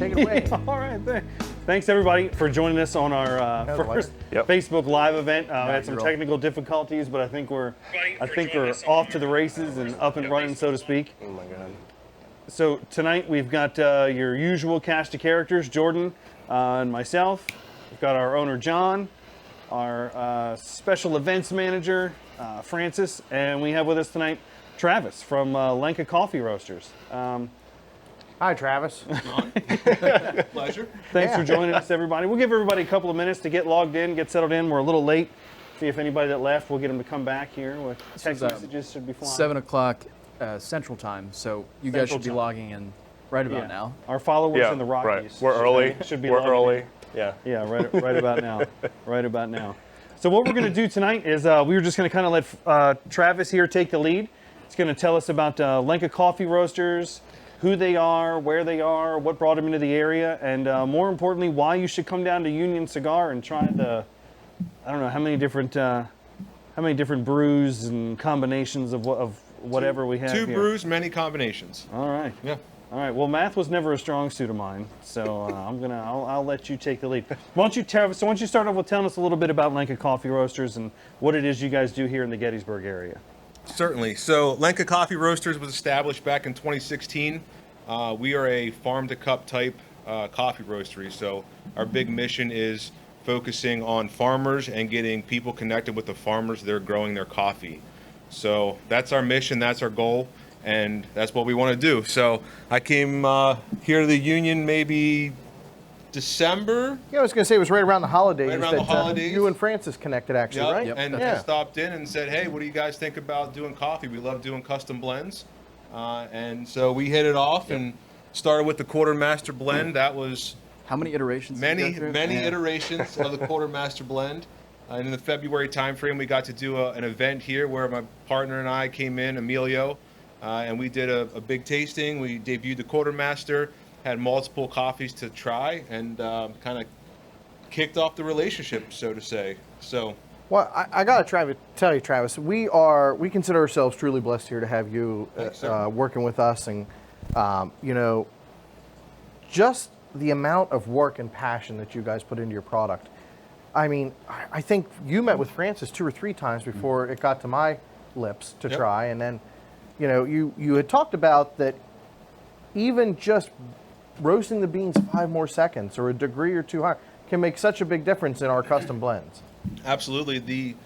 Take it away. All right. Thanks everybody for joining us on our first Facebook Live event. We had some technical difficulties, but I think we're off to the races and up and running, so to speak. Oh my God. So tonight we've got your usual cast of characters, Jordan and myself. We've got our owner John, our special events manager Francis, and we have with us tonight Travis from Lenka Coffee Roasters. Hi, Travis. Pleasure. Thanks for joining us, everybody. We'll give everybody a couple of minutes to get logged in, get settled in. We're a little late. See if anybody that left, we'll get them to come back here with text messages. Should be flying. 7 o'clock Central Time, so you guys should be logging in right about now. Our followers in the Rockies. Right. We're early. Should be We're early. In. Yeah. Yeah, right about now. Right about now. So what we're going to do tonight is we were just going to kind of let Travis here take the lead. He's going to tell us about Lenka Coffee Roasters, who they are, where they are, what brought them into the area, and more importantly, why you should come down to Union Cigar and try the, I don't know, how many different brews and combinations of whatever we have Two here. brews, many combinations. All right. Yeah. All right. Well, math was never a strong suit of mine, so I'll let you take the lead. Why don't you start off with telling us a little bit about Lenka Coffee Roasters and what it is you guys do here in the Gettysburg area? Certainly. So Lenka Coffee Roasters was established back in 2016. We are a farm-to-cup type coffee roastery. So our big mission is focusing on farmers and getting people connected with the farmers that are growing their coffee. So that's our mission, that's our goal, and that's what we want to do. So I came here to the Union maybe December. Yeah, I was going to say it was right around the holidays. Right around the holidays. You and Francis connected, actually, right? Yep. And just stopped in and said, hey, what do you guys think about doing coffee? We love doing custom blends. And so we hit it off and started with the Quartermaster blend. That was How many iterations? did you go through? many iterations of the Quartermaster blend. And in the February timeframe, we got to do an event here where my partner and I came in, Milillo, and we did a big tasting. We debuted the Quartermaster, had multiple coffees to try, and kind of kicked off the relationship, so to say. So. Well, I got to tell you, Travis, we consider ourselves truly blessed here to have you working with us, and just the amount of work and passion that you guys put into your product. I mean, I think you met with Francis 2 or 3 times before it got to my lips to try, and then, you had talked about that even just roasting the beans 5 more seconds or a degree or 2 higher can make such a big difference in our custom blends. Absolutely. The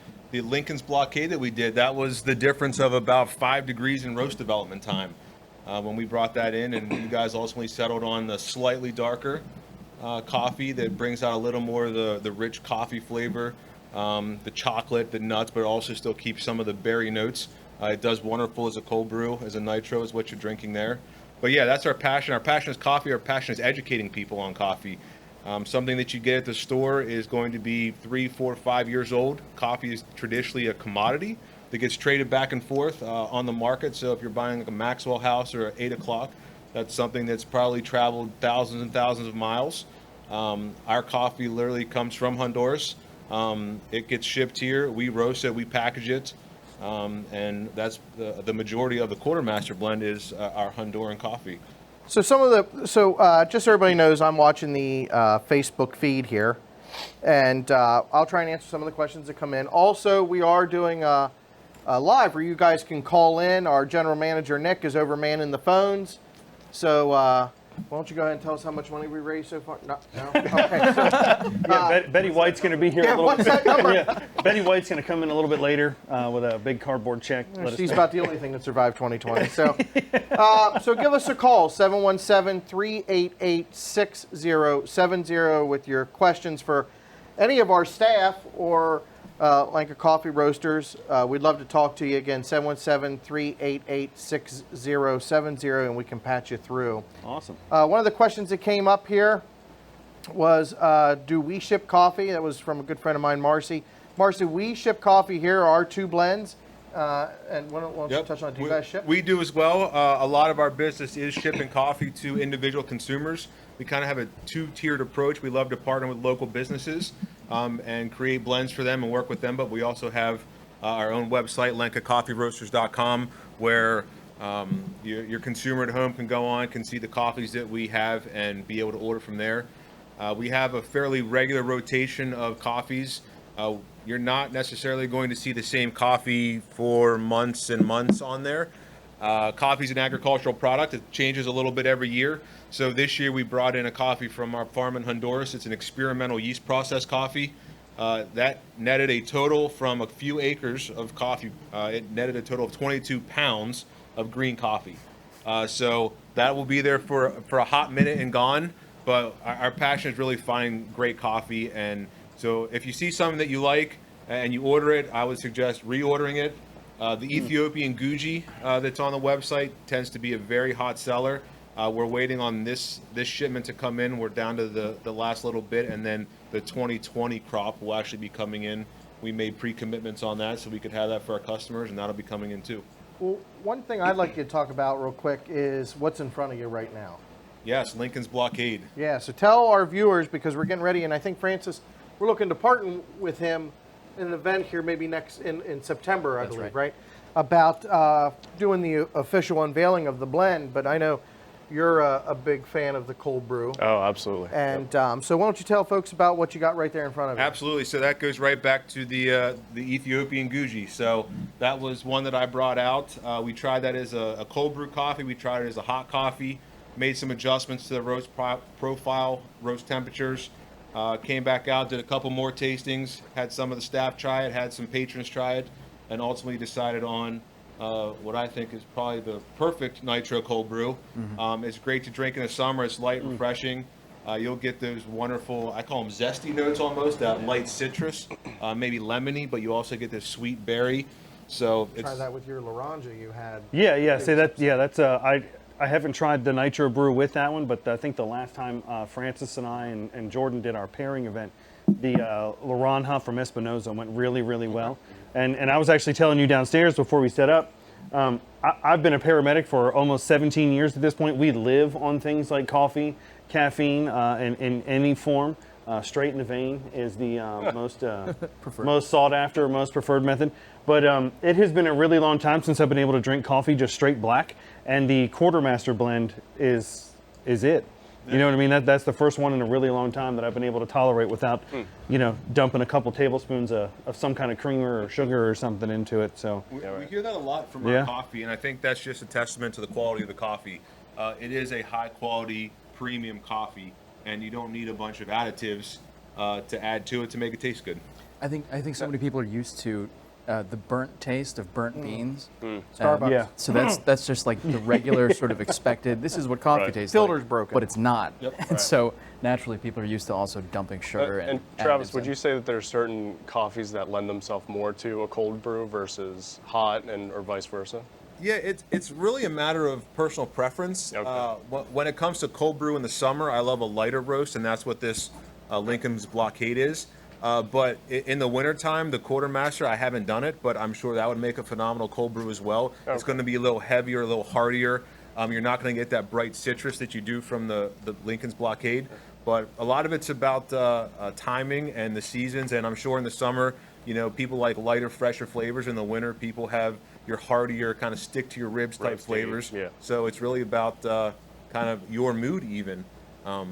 Lincoln's blockade that we did, that was the difference of about 5 degrees in roast development time when we brought that in, and you guys ultimately settled on the slightly darker coffee that brings out a little more of the rich coffee flavor, the chocolate, the nuts, but also still keeps some of the berry notes. It does wonderful as a cold brew, as a nitro is what you're drinking there. But yeah, that's our passion. Our passion is coffee. Our passion is educating people on coffee. Something that you get at the store is going to be 3, 4, 5 years old. Coffee is traditionally a commodity that gets traded back and forth on the market. So if you're buying like a Maxwell House or 8 o'clock, that's something that's probably traveled thousands and thousands of miles. Our coffee literally comes from Honduras. It gets shipped here. We roast it. We package it. And that's the majority of the Quartermaster blend is our Honduran coffee. So just so everybody knows, I'm watching the Facebook feed here, and I'll try and answer some of the questions that come in. Also, we are doing a live where you guys can call in. Our general manager Nick is over manning the phones. So why don't you go ahead and tell us how much money we raised so far? No. Okay. So, Betty White's going to be here a little bit. What's that number? Yeah, Betty White's going to come in a little bit later with a big cardboard check. She's about the only thing that survived 2020. So, so give us a call, 717-388-6070 with your questions for any of our staff or Lenka Coffee Roasters. We'd love to talk to you again, 717-388-6070, and we can patch you through. Awesome. One of the questions that came up here was, do we ship coffee? That was from a good friend of mine, Marcy. Marcy, we ship coffee here, our 2 blends. And why don't you touch on it? Do you guys ship? We do as well. A lot of our business is shipping coffee to individual consumers. We kind of have a 2-tiered approach. We love to partner with local businesses and create blends for them and work with them. But we also have our own website, lenkacoffeeroasters.com, where Your consumer at home can go on, can see the coffees that we have and be able to order from there. We have a fairly regular rotation of coffees. You're not necessarily going to see the same coffee for months and months on there. Coffee is an agricultural product. It changes a little bit every year. So this year we brought in a coffee from our farm in Honduras. It's an experimental yeast process coffee. That netted a total from a few acres of coffee. It netted a total of 22 pounds of green coffee. So that will be there for a hot minute and gone. But our passion is really finding great coffee. And so if you see something that you like and you order it, I would suggest reordering it. The Ethiopian Guji that's on the website tends to be a very hot seller. We're waiting on this shipment to come in. We're down to the last little bit, and then the 2020 crop will actually be coming in. We made pre-commitments on that so we could have that for our customers, and that'll be coming in too. Well, one thing I'd like you to talk about real quick is what's in front of you right now. Yes, Lincoln's Blockade. Yeah, so tell our viewers, because we're getting ready, and I think Francis, we're looking to partner with him in an event here maybe next in September, I believe, right? About doing the official unveiling of the blend, but I know you're a big fan of the cold brew. Oh, absolutely. And so why don't you tell folks about what you got right there in front of you? Absolutely. So that goes right back to the Ethiopian Guji. So that was one that I brought out. We tried that as a cold brew coffee. We tried it as a hot coffee. Made some adjustments to the roast profile, roast temperatures. Came back out, did a couple more tastings. Had some of the staff try it. Had some patrons try it, and ultimately decided on what I think is probably the perfect nitro cold brew. It's great to drink in the summer. It's light, refreshing. You'll get those wonderful, I call them zesty notes almost, that light citrus, maybe lemony, but you also get this sweet berry. So Try that with your Laranja you had. Yeah. Say that. Yeah, that's I haven't tried the nitro brew with that one, but I think the last time Francis and I and Jordan did our pairing event, the Laranja from Espinosa went really, really well. And I was actually telling you downstairs before we set up, I've been a paramedic for almost 17 years at this point. We live on things like coffee, caffeine, in any form. Straight in the vein is the most sought after, most preferred method. But it has been a really long time since I've been able to drink coffee just straight black, and the Quartermaster blend is it. You know what I mean? That's the first one in a really long time that I've been able to tolerate without, dumping a couple tablespoons of some kind of creamer or sugar or something into it. So we hear that a lot from our coffee, and I think that's just a testament to the quality of the coffee. It is a high quality premium coffee, and you don't need a bunch of additives to add to it to make it taste good. I think so many people are used to the burnt taste of burnt beans. Starbucks. Yeah. So that's just like the regular sort of expected. This is what coffee tastes Filter's like. broken. But it's not. Yep. And so naturally people are used to also dumping sugar And Travis, additives would in. you say that there are certain coffees that lend themselves more to a cold brew versus hot, or vice versa? Yeah, it's really a matter of personal preference. Okay. When it comes to cold brew in the summer, I love a lighter roast, and that's what this Lincoln's Blockade is. But in the wintertime, the Quartermaster, I haven't done it, but I'm sure that would make a phenomenal cold brew as well. Okay. It's going to be a little heavier, a little heartier. You're not going to get that bright citrus that you do from the Lincoln's Blockade. But a lot of it's about timing and the seasons, and I'm sure in the summer, people like lighter, fresher flavors. In the winter, people have your heartier, kind of stick to your ribs type Roasty, flavors. yeah. So it's really about kind of your mood even.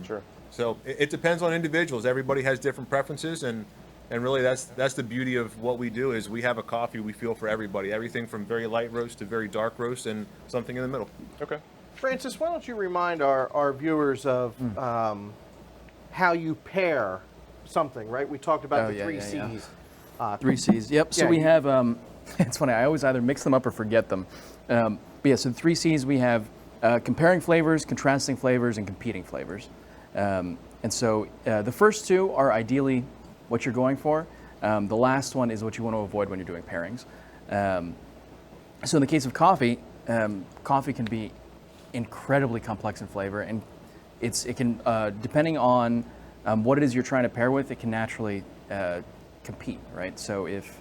Sure. So it depends on individuals. Everybody has different preferences, and really that's the beauty of what we do is we have a coffee we feel for everybody. Everything from very light roast to very dark roast and something in the middle. Okay. Francis, why don't you remind our viewers of how you pair something, right? We talked about the three C's. 3 C's. Yep. So Yeah, we have, it's funny, I always either mix them up or forget them. But yeah, so the 3 C's we have comparing flavors, contrasting flavors, and competing flavors. And so the first two are ideally what you're going for. The last one is what you want to avoid when you're doing pairings. So in the case of coffee, coffee can be incredibly complex in flavor, and it can, depending on what it is you're trying to pair with, it can naturally compete, right? So if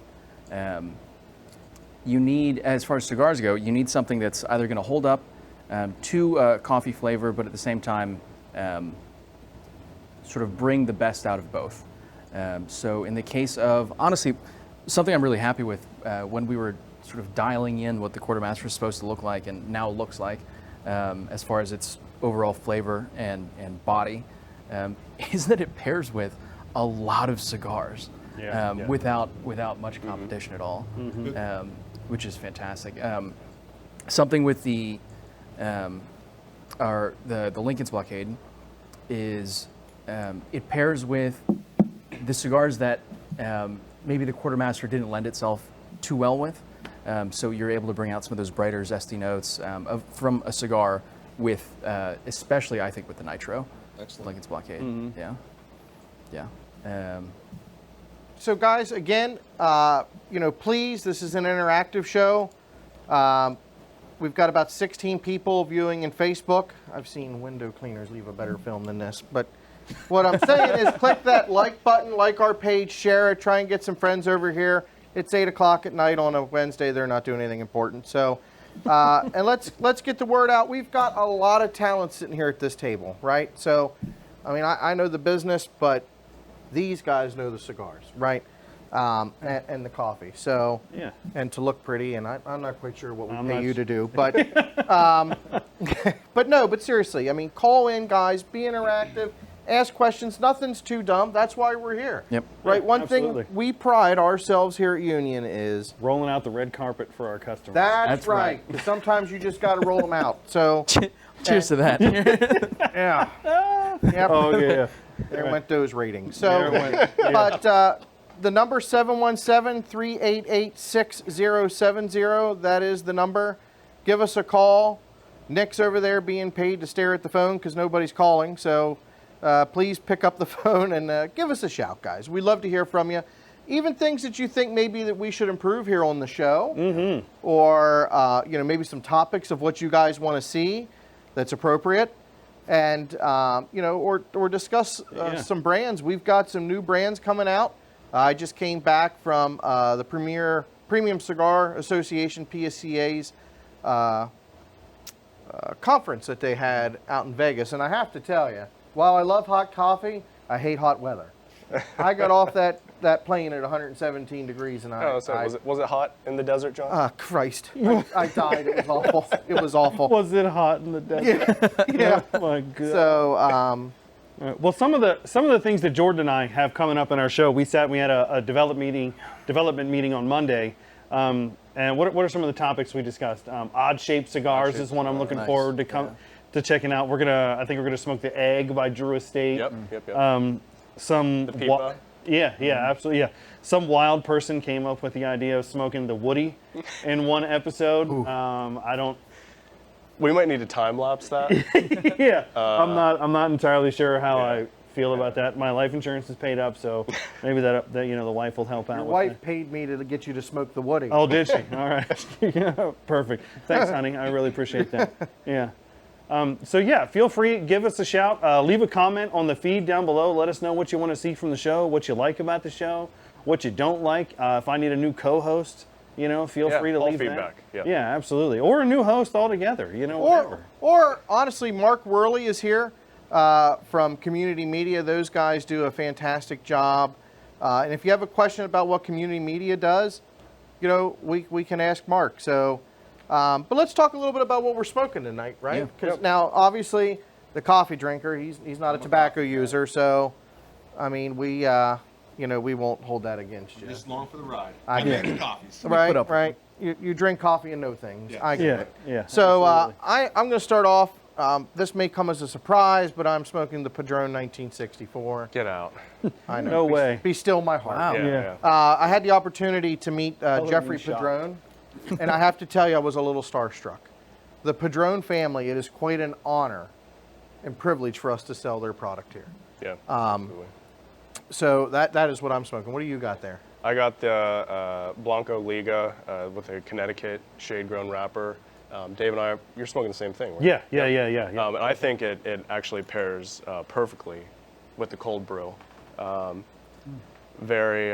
you need, as far as cigars go, you need something that's either going to hold up to coffee flavor, but at the same time sort of bring the best out of both. So in the case of, honestly, something I'm really happy with when we were sort of dialing in what the quartermaster is supposed to look like and now looks like, as far as its overall flavor and body, is that it pairs with a lot of cigars without much competition at all, which is fantastic. Something with the Lincoln's Blockade is it pairs with the cigars that maybe the quartermaster didn't lend itself too well with. So you're able to bring out some of those brighter, zesty notes from a cigar with, especially I think with the nitro. Excellent. Lincoln's Blockade. Yeah. So guys, again, please, this is an interactive show. We've got about 16 people viewing in Facebook. I've seen window cleaners leave a better film than this, but what I'm saying is click that like button, like our page, share it, try and get some friends over here. It's 8 o'clock at night on a Wednesday. They're not doing anything important. So, and let's get the word out. We've got a lot of talent sitting here at this table, right? So, I mean, I know the business, but these guys know the cigars, right? And the coffee. So, Yeah. and to look pretty, and I'm not quite sure what we pay you to do, but but seriously, I mean, call in, guys, be interactive, ask questions. Nothing's too dumb. That's why we're here. Yep. Right. One absolutely. thing we pride ourselves here at Union is Rolling out the red carpet for our customers. that's right. 'Cause sometimes you just got to roll them out. So Cheers to that. yeah. Yep. Oh yeah. There went those ratings. So, There went- yeah. but the number 717-388-6070. That is the number. Give us a call. Nick's over there being paid to stare at the phone because nobody's calling. So please pick up the phone and give us a shout, guys. We'd love to hear from you. Even things that you think maybe that we should improve here on the show, or maybe some topics of what you guys want to see that's appropriate. And or discuss some brands. We've got some new brands coming out. I just came back from the Premium Cigar Association (PSCA's) conference that they had out in Vegas, and I have to tell you, while I love hot coffee, I hate hot weather. I got off that plane at 117 degrees, and Was it hot in the desert, John? Christ, I died. It was awful. It was awful. Was it hot in the desert? Yeah. Oh my God. So. Well, some of the things that Jordan and I have coming up in our show, we had a development meeting on Monday, and what are some of the topics we discussed? Odd shaped cigars is one I'm looking forward to checking out. I think we're gonna smoke the Egg by Drew Estate. Yep. Some The Pipa. Absolutely. Yeah, some wild person came up with the idea of smoking the Woody in one episode. We might need to time lapse that. Yeah, I'm not entirely sure how I feel about that. My life insurance is paid up, so maybe that the wife will help out. Your with wife that. paid me to get you to smoke the Woody. Oh, did she? All right. Yeah, perfect. Thanks, honey. I really appreciate that. Yeah. So yeah, feel free, give us a shout. Leave a comment on the feed down below. Let us know what you want to see from the show, what you like about the show, what you don't like. If I need a new co-host, feel free to all leave feedback. that. Yeah. absolutely. Or a new host altogether. Whatever. Or honestly, Mark Worley is here from Community Media. Those guys do a fantastic job. And if you have a question about what Community Media does, we can ask Mark. So, but let's talk a little bit about what we're smoking tonight, right? Because now, obviously, the coffee drinker, he's not a tobacco user. So, I mean, we won't hold that against you. Just along for the ride. I I get make the coffees. Right. You drink coffee and know things. Yes. I get it. Yeah. So absolutely. I'm going to start off. This may come as a surprise, but I'm smoking the Padron 1964. Get out. I know. No way. Be still my heart. Wow. Yeah. I had the opportunity to meet Jeffrey me shocked. Padron, and I have to tell you, I was a little starstruck. The Padron family, it is quite an honor and privilege for us to sell their product here. Yeah. Absolutely. So that is what I'm smoking. What do you got there? I got the Blanco Liga with a Connecticut shade-grown wrapper. Dave and I, you're smoking the same thing, right? Yeah. And I think it actually pairs perfectly with the cold brew. Very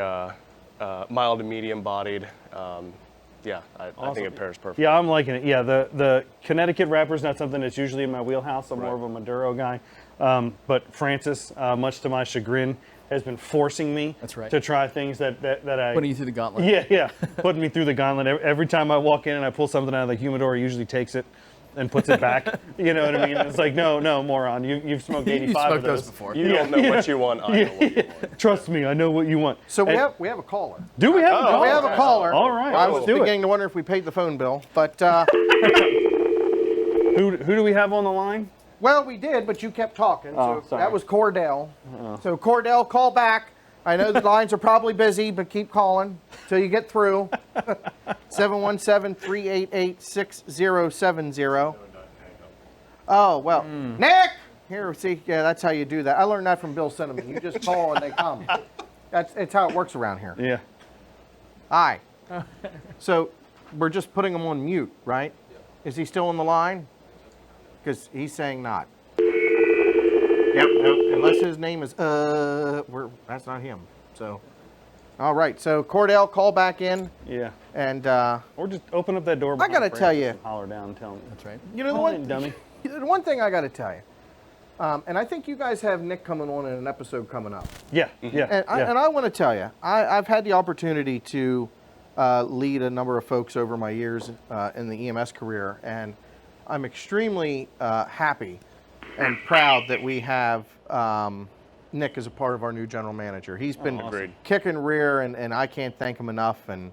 mild to medium-bodied. I think it pairs perfectly. Yeah, I'm liking it. Yeah, the Connecticut wrapper is not something that's usually in my wheelhouse. I'm more of a Maduro guy. But Francis, much to my chagrin, has been forcing me That's right. to try things that I Putting you through the gauntlet. yeah, putting me through the gauntlet. Every time I walk in and I pull something out of the humidor, he usually takes it and puts it back. You know what I mean? It's like, no, moron. You've smoked 85 You of smoked those those before. You don't know what you want. I know what you want. Trust me, I know what you want. So we And- have a caller. Do we have a Oh, caller? We have a caller. All right, I let's was do it. beginning to wonder if we paid the phone bill, but Who do we have on the line? well, we did. But you kept talking, Oh, so sorry. that was Cordell. So Cordell, call back. I know the lines are probably busy, but keep calling till you get through. 717-388-6070. Oh well, Nick. Here, see, yeah, that's how you do that. I learned that from Bill Cinnamon. You just call and they come. It's how it works around here. Yeah. Hi. So we're just putting him on mute, right? Is he still on the line? Because he's saying not. Yep. Nope. Unless his name is that's not him. So, all right. So Cordell, call back in, Yeah. and Or just open up that door. I gotta behind tell Francis you. and holler down and tell him. That's right. you know the Call one in, dummy. the one thing I got to tell you, and I think you guys have Nick coming on in an episode coming up. Yeah. Yeah. And I want to tell you, I've had the opportunity to lead a number of folks over my years in the EMS career, and I'm extremely happy and proud that we have Nick as a part of our new general manager. He's been Agreed. kicking rear, and I can't thank him enough. And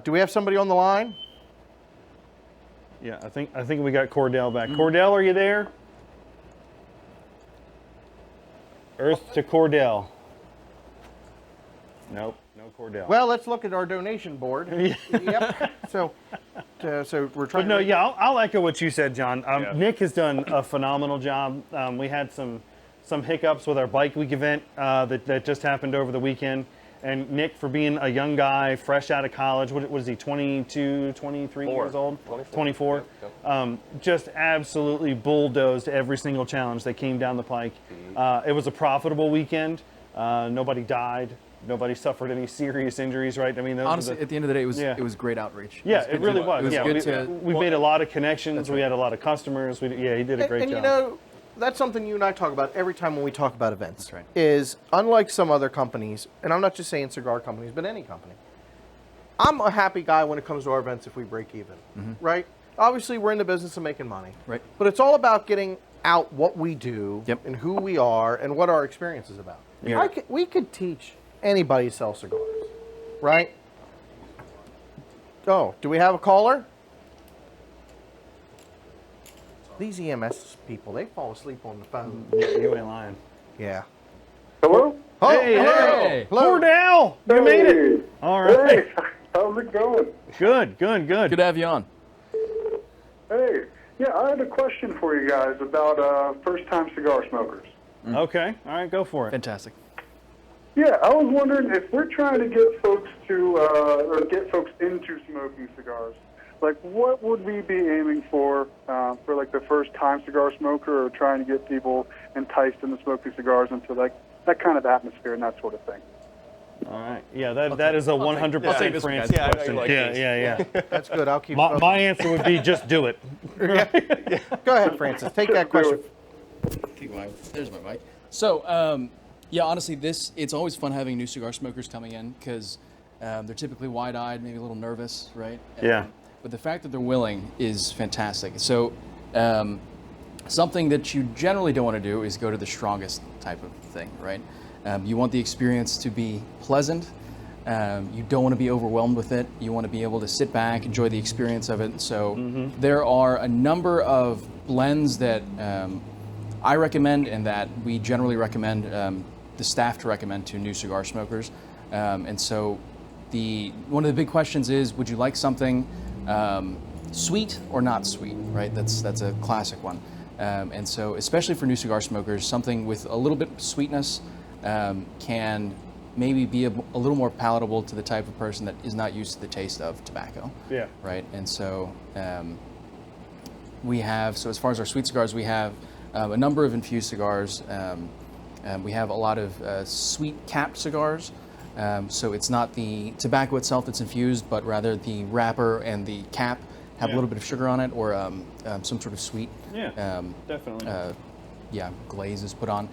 do we have somebody on the line? Yeah, I think we got Cordell back. Cordell, are you there? Earth to Cordell. Nope, no Cordell. Well, let's look at our donation board. Yep. So we're trying. But no, to yeah, I'll echo what you said, John. Yeah. Nick has done a phenomenal job. We had some hiccups with our bike week event that just happened over the weekend. And Nick, for being a young guy, fresh out of college, what is he, 22, 23 years old? 24. Just absolutely bulldozed every single challenge that came down the pike. It was a profitable weekend. Nobody died. Nobody suffered any serious injuries, right? I mean, those Honestly, at the end of the day, Yeah. it was great outreach. yeah, was it good really to- was. It was Yeah, good to. we made a lot of connections. We had a lot of customers. He did a great and job. you know, that's something you and I talk about every time when we talk about events. That's right. Is unlike some other companies, and I'm not just saying cigar companies, but any company. I'm a happy guy when it comes to our events if we break even, right? Obviously, we're in the business of making money, Right. But it's all about getting out what we do Yep. and who we are and what our experience is about. Yeah. We could teach anybody to sell cigars, right? Oh, do we have a caller? These EMS people, they fall asleep on the phone. You ain't lying. Yeah. Hello? Oh, Hey, hello. hey. Hello. Cordell, you made it. All right. Hey, how's it going? Good. Good to have you on. Hey, yeah, I had a question for you guys about first-time cigar smokers. Okay. All right, go for it. Fantastic. Yeah, I was wondering if we're trying to get folks to, or get folks into smoking cigars, like what would we be aiming for like the first-time cigar smoker, or trying to get people enticed into smoking cigars into like that kind of atmosphere and that sort of thing? All right. Yeah, that is a 100% I'll take this one, France guys. Yeah, I know you question. like Yeah. That's good. I'll keep My answer would be just do it. Go ahead, Francis. Take that question. There's my mic. So, yeah, honestly, it's always fun having new cigar smokers coming in because they're typically wide-eyed, maybe a little nervous, right? Yeah. But the fact that they're willing is fantastic. So, something that you generally don't want to do is go to the strongest type of thing, right? You want the experience to be pleasant. You don't want to be overwhelmed with it. You want to be able to sit back, enjoy the experience of it. So there are a number of blends that I recommend and that we generally recommend the staff to recommend to new cigar smokers. And so one of the big questions is, would you like something sweet or not sweet, right? That's a classic one. And so especially for new cigar smokers, something with a little bit of sweetness can maybe be a little more palatable to the type of person that is not used to the taste of tobacco. Yeah. Right. And so we have, so as far as our sweet cigars, we have a number of infused cigars. We have a lot of sweet capped cigars. So it's not the tobacco itself that's infused, but rather the wrapper and the cap have a little bit of sugar on it or some sort of sweet Yeah, definitely. glaze is put on.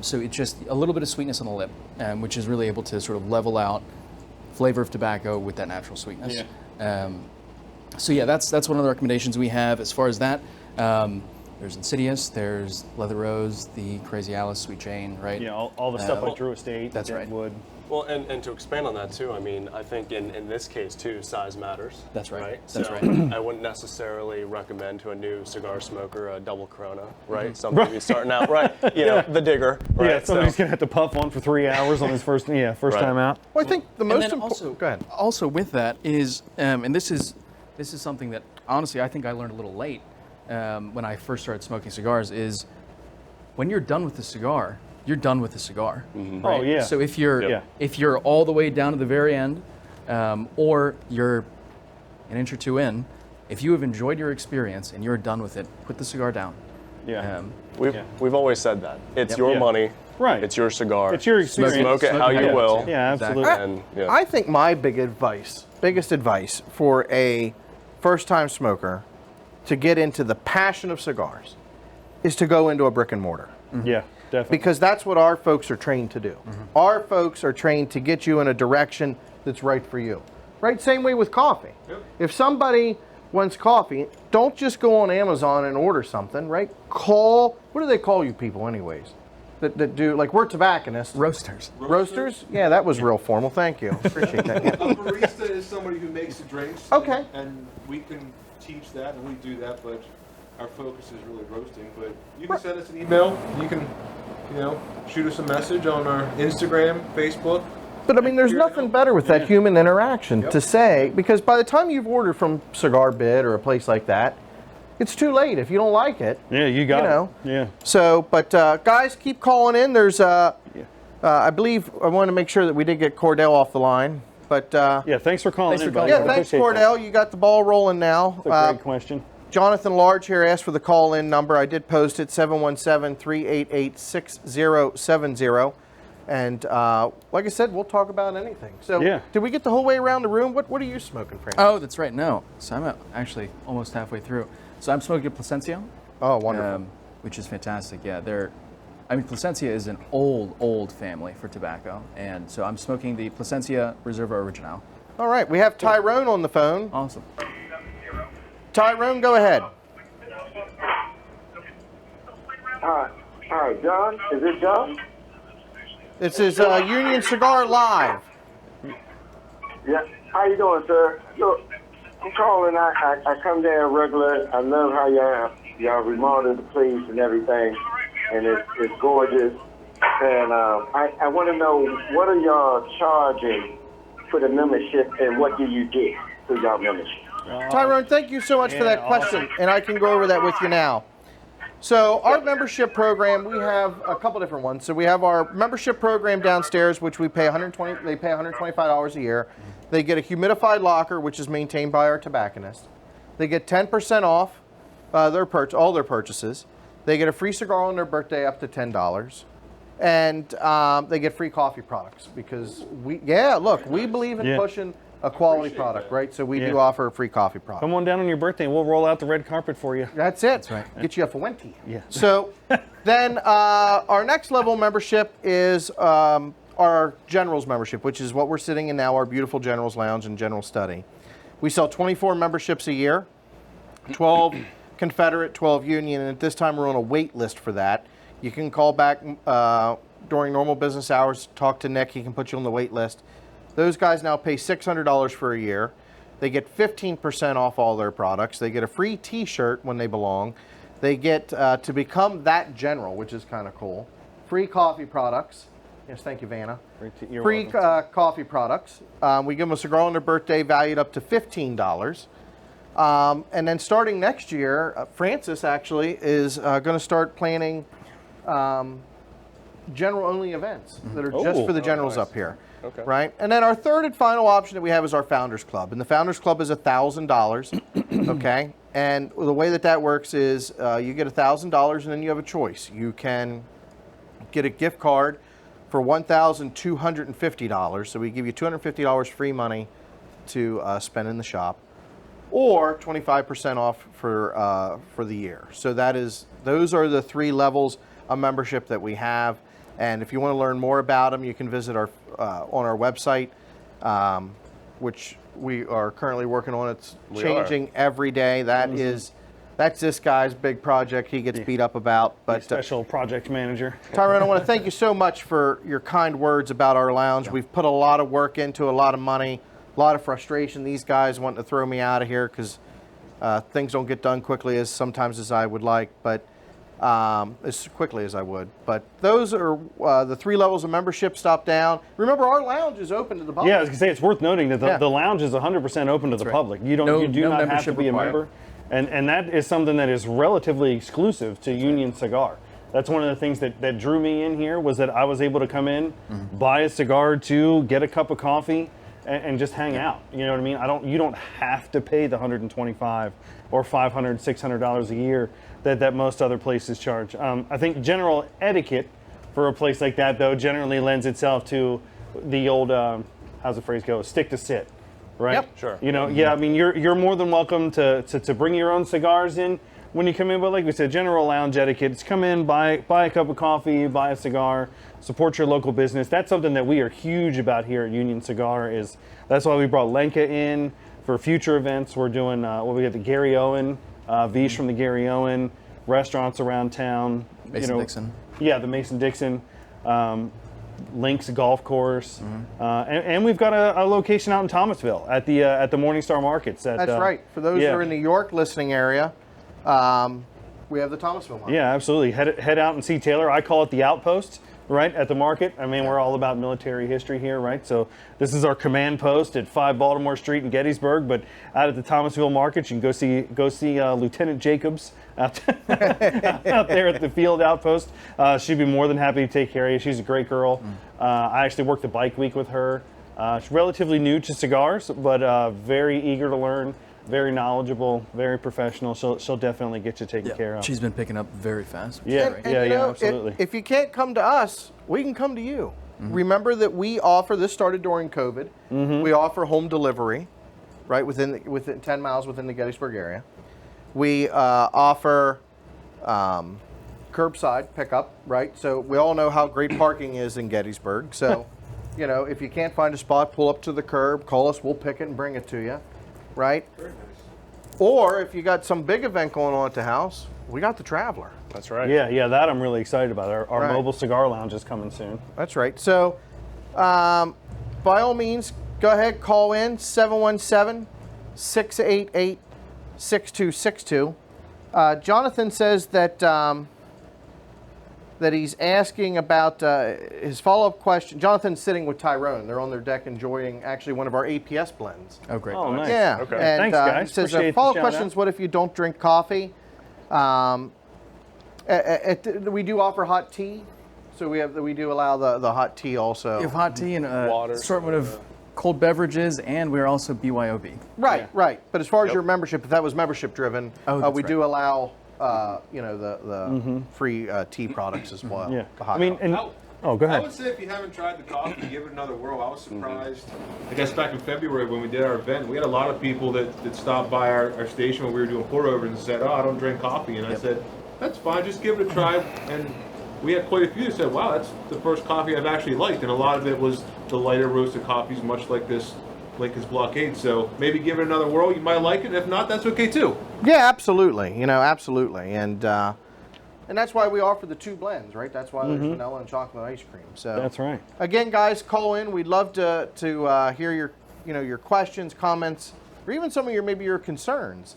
So it's just a little bit of sweetness on the lip, which is really able to sort of level out flavor of tobacco with that natural sweetness. So yeah, that's one of the recommendations we have as far as that. There's Insidious, there's Leather Rose, the Crazy Alice, Sweet Jane, right? Yeah, all the stuff like Drew Estate, that's right. Deadwood. Well, and to expand on that too, I mean, I think in this case too, size matters. That's right. That's right. I wouldn't necessarily recommend to a new cigar smoker a double Corona, right? Somebody who's starting out, right? You know, the digger, right? Yeah, somebody's gonna have to puff one for 3 hours on his first time out. Well, I think the most then important. Go ahead. Also with that is, and this is something that honestly I think I learned a little late when I first started smoking cigars, is when you're done with the cigar, you're done with the cigar. Right? Oh yeah. So if you're all the way down to the very end, or you're an inch or two in, if you have enjoyed your experience and you're done with it, put the cigar down. Yeah. We've always said that. It's your money. Right. It's your cigar. It's your experience. Smoke it how you will. Yeah, absolutely. And, yeah. I think my biggest advice for a first-time smoker to get into the passion of cigars is to go into a brick and mortar. Yeah, definitely. Because that's what our folks are trained to do. Our folks are trained to get you in a direction that's right for you. Right? Same way with coffee. If somebody wants coffee, don't just go on Amazon and order something, right? What do they call you people anyways? That do, like, we're tobacconists. Roasters. Roasters? Yeah, that was real formal. Thank you. Appreciate that. Yeah. A barista is somebody who makes the drinks. Okay. And we can teach that, and we do that, but our focus is really roasting. But you can send us an email. You can, shoot us a message on our Instagram, Facebook. But I mean, there's Here to nothing help. better with that human interaction to say, because by the time you've ordered from Cigar Bit or a place like that, it's too late if you don't like it. Yeah, you got know. it. Yeah. So, but guys, keep calling in. There's, I believe, I want to make sure that we did get Cordell off the line. But Yeah, thanks for calling in, buddy. yeah, I thanks, appreciate Cordell. You got the ball rolling now. that. That's a great question. Jonathan Large here asked for the call-in number. I did post it, 717-388-6070. And like I said, we'll talk about anything. So, Yeah. did we get the whole way around the room? What are you smoking, Frank? Oh, that's right. No. So I'm actually almost halfway through. So I'm smoking a Plasencia. Oh, wonderful. Which is fantastic. Yeah, Plasencia is an old family for tobacco. And so I'm smoking the Plasencia Reserva Original. All right, we have Tyrone on the phone. Awesome. Tyrone, go ahead. Hi, John. Is it John? This is Union Cigar Live. Yeah. How you doing, sir? Look, I'm calling. I come there regular. I love how y'all remodeled the place and everything, and it's gorgeous. And I want to know, what are y'all charging for the membership, and what do you get through y'all membership? Tyrone, thank you so much for that question, and I can go over that with you now. So our membership program, we have a couple different ones. So we have our membership program downstairs, which we pay they pay $125 a year. They get a humidified locker, which is maintained by our tobacconist. They get 10% off all their purchases. They get a free cigar on their birthday up to $10. And they get free coffee products because we believe in pushing a quality product, right? So we do offer a free coffee product. Come on down on your birthday and we'll roll out the red carpet for you. That's it. That's right. Get you a Fuente. Yeah. So then our next level membership is our General's membership, which is what we're sitting in now, our beautiful General's Lounge and General Study. We sell 24 memberships a year, 12 Confederate, 12 Union, and at this time we're on a wait list for that. You can call back during normal business hours, talk to Nick, he can put you on the wait list. Those guys now pay $600 for a year. They get 15% off all their products. They get a free t-shirt when they belong. They get to become that general, which is kind of cool. Free coffee products. Yes, thank you, Vanna. Free coffee products. We give them a cigar on their birthday valued up to $15. And then starting next year, Francis actually is going to start planning general-only events that are just for the generals up here. Okay. Right? And then our third and final option that we have is our Founders Club. And the Founders Club is $1,000, okay? And the way that works is you get $1,000 and then you have a choice. You can get a gift card for $1,250. So we give you $250 free money to spend in the shop, or 25% off for the year. So those are the three levels a membership that we have. And if you want to learn more about them, you can visit our on our website, which we are currently working on. It's changing every day. That's this guy's big project he gets beat up about. But Special project manager. Tyrone, I want to thank you so much for your kind words about our lounge. We've put a lot of work into, a lot of money, a lot of frustration. These guys wanting to throw me out of here because things don't get done quickly as I would like, but as quickly as I would. But those are the 3 levels of membership. Stop down. Remember, our lounge is open to the public. Yeah, I was gonna say it's worth noting that the lounge is 100% open to the public. You do not have to be a member, and that is something that is relatively exclusive to Union Cigar. That's one of the things that drew me in here, was that I was able to come in, buy a cigar or two, get a cup of coffee, and just hang out. You know what I mean? You don't have to pay the $125 or $500, $600 a year that most other places charge. I think general etiquette for a place like that, though, generally lends itself to the old, how's the phrase go, stick to sit, right? Yep. Sure. You know, I mean, you're more than welcome to bring your own cigars in when you come in, but like we said, general lounge etiquette is come in, buy a cup of coffee, buy a cigar, support your local business. That's something that we are huge about here at Union Cigar. That's why we brought Lenka in for future events. We're doing we got the Gary Owen, Vish from the Gary Owen, restaurants around town. Mason-Dixon. Yeah, the Mason-Dixon. Links golf course, and we've got a location out in Thomasville at the Morningstar Markets. That's right. For those who are in the York listening area, we have the Thomasville market. Yeah, absolutely. Head out and see Taylor. I call it the Outpost, right, at the market. I mean, we're all about military history here, right? So this is our command post at 5 Baltimore Street in Gettysburg, but out at the Thomasville market, you can go see Lieutenant Jacobs out there at the field outpost. She'd be more than happy to take care of you. She's a great girl. I actually worked the bike week with her. She's relatively new to cigars, but very eager to learn. Very knowledgeable, very professional. She'll definitely get you taken care of. She's been picking up very fast. Yeah, absolutely. If you can't come to us, we can come to you. Remember that we offer, this started during COVID, we offer home delivery, right, within 10 miles within the Gettysburg area. We offer curbside pickup, right? So we all know how great parking is in Gettysburg. So, if you can't find a spot, pull up to the curb, call us, we'll pick it and bring it to you. Right? Very nice. Or if you got some big event going on at the house, we got the Traveler. That's right. Yeah, that I'm really excited about. Our mobile cigar lounge is coming soon. That's right. So, by all means, go ahead, call in 717-688-6262. Jonathan says that he's asking about his follow-up question. Jonathan's sitting with Tyrone. They're on their deck enjoying actually one of our APS blends. Oh, great. Oh, nice. Yeah. Okay. And, Thanks, guys. He says, Appreciate the follow-up shout questions, out. what if you don't drink coffee? We do offer hot tea. So we do allow the hot tea also. We have hot tea and Water, assortment of cold beverages, and we're also BYOB. Right. But as far as your membership, if that was membership driven, we do allow the free tea products as well. Yeah. The hot I mean, coffee. go ahead. I would say if you haven't tried the coffee, give it another whirl. I was surprised. I guess back in February when we did our event, we had a lot of people that stopped by our station when we were doing pour overs and said, "Oh, I don't drink coffee." And I said, "That's fine. Just give it a try." And we had quite a few that said, "Wow, that's the first coffee I've actually liked." And a lot of it was the lighter roasted coffees, much like this Lincoln's Blockade. So maybe give it another whirl. You might like it. If not, that's okay too. Yeah, absolutely. Absolutely. And that's why we offer the 2 blends, right? That's why there's vanilla and chocolate ice cream. So That's right. Again, guys, call in. We'd love to hear your questions, comments, or even some of your concerns.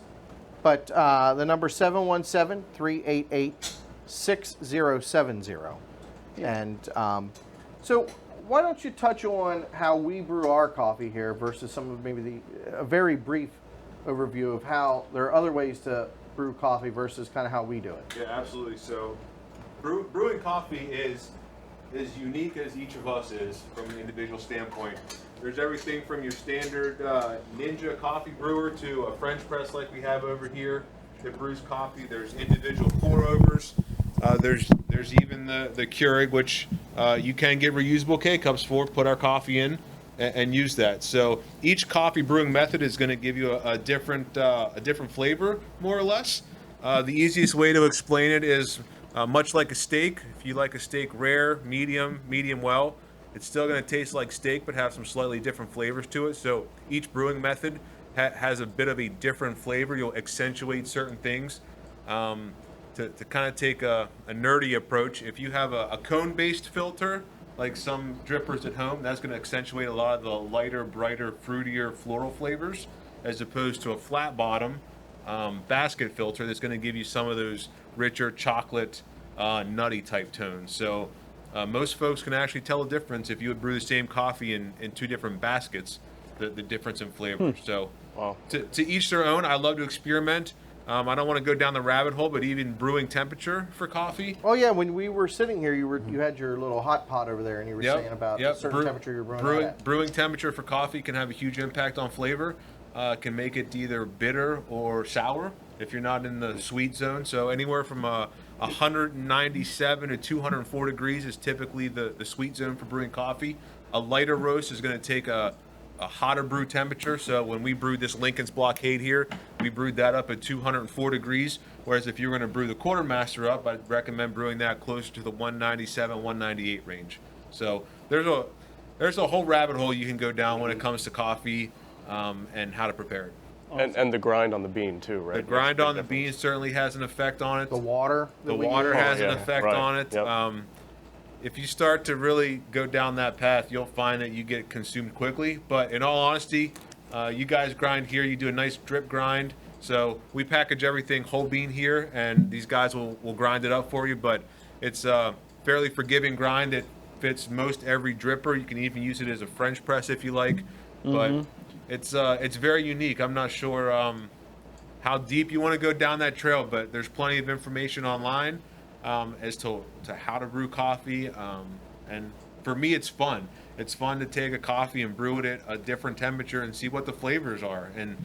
But the number 717-388-6070. And so why don't you touch on how we brew our coffee here versus some of maybe a very brief overview of how there are other ways to brew coffee versus kind of how we do it. Yeah, absolutely. So, brewing coffee is as unique as each of us is from an individual standpoint. There's everything from your standard Ninja coffee brewer to a French press like we have over here that brews coffee. There's individual pour overs. There's even the Keurig, which you can get reusable K-cups for. Put our coffee in and use that. So each coffee brewing method is going to give you a different flavor, more or less. The easiest way to explain it is Much like a steak, if you like a steak rare, medium well, it's still going to taste like steak but have some slightly different flavors to it. So each brewing method has a bit of a different flavor. You'll accentuate certain things. To kind of take a nerdy approach, if you have a cone-based filter, like some drippers at home, that's going to accentuate a lot of the lighter, brighter, fruitier floral flavors, as opposed to a flat bottom basket filter that's going to give you some of those richer chocolate, nutty type tones. So most folks can actually tell the difference if you would brew the same coffee in two different baskets, the difference in flavor. So to each their own. I love to experiment. I don't want to go down the rabbit hole, but even brewing temperature for coffee. Oh yeah, when we were sitting here, you had your little hot pot over there, and you were saying about a certain temperature you're brewing at. Brewing temperature for coffee can have a huge impact on flavor. Can make it either bitter or sour if you're not in the sweet zone. So anywhere from 197 to 204 degrees is typically the sweet zone for brewing coffee. A lighter roast is going to take a hotter brew temperature. So when we brewed this Lincoln's Blockade here, we brewed that up at 204 degrees. Whereas if you're going to brew the Quartermaster up, I'd recommend brewing that closer to the 197, 198 range. So there's a whole rabbit hole you can go down when it comes to coffee and how to prepare it. And the grind on the bean too, right? The grind on the bean certainly has an effect on it. The water. The water has an effect right. on it. Yep. If you start to really go down that path, you'll find that you get consumed quickly. But in all honesty, you guys grind here. You do a nice drip grind. So we package everything whole bean here, and these guys will grind it up for you. But it's a fairly forgiving grind that fits most every dripper. You can even use it as a French press if you like. But it's very unique. I'm not sure how deep you want to go down that trail, but there's plenty of information online as to how to brew coffee. And for me, it's fun. It's fun to take a coffee and brew it at a different temperature and see what the flavors are, and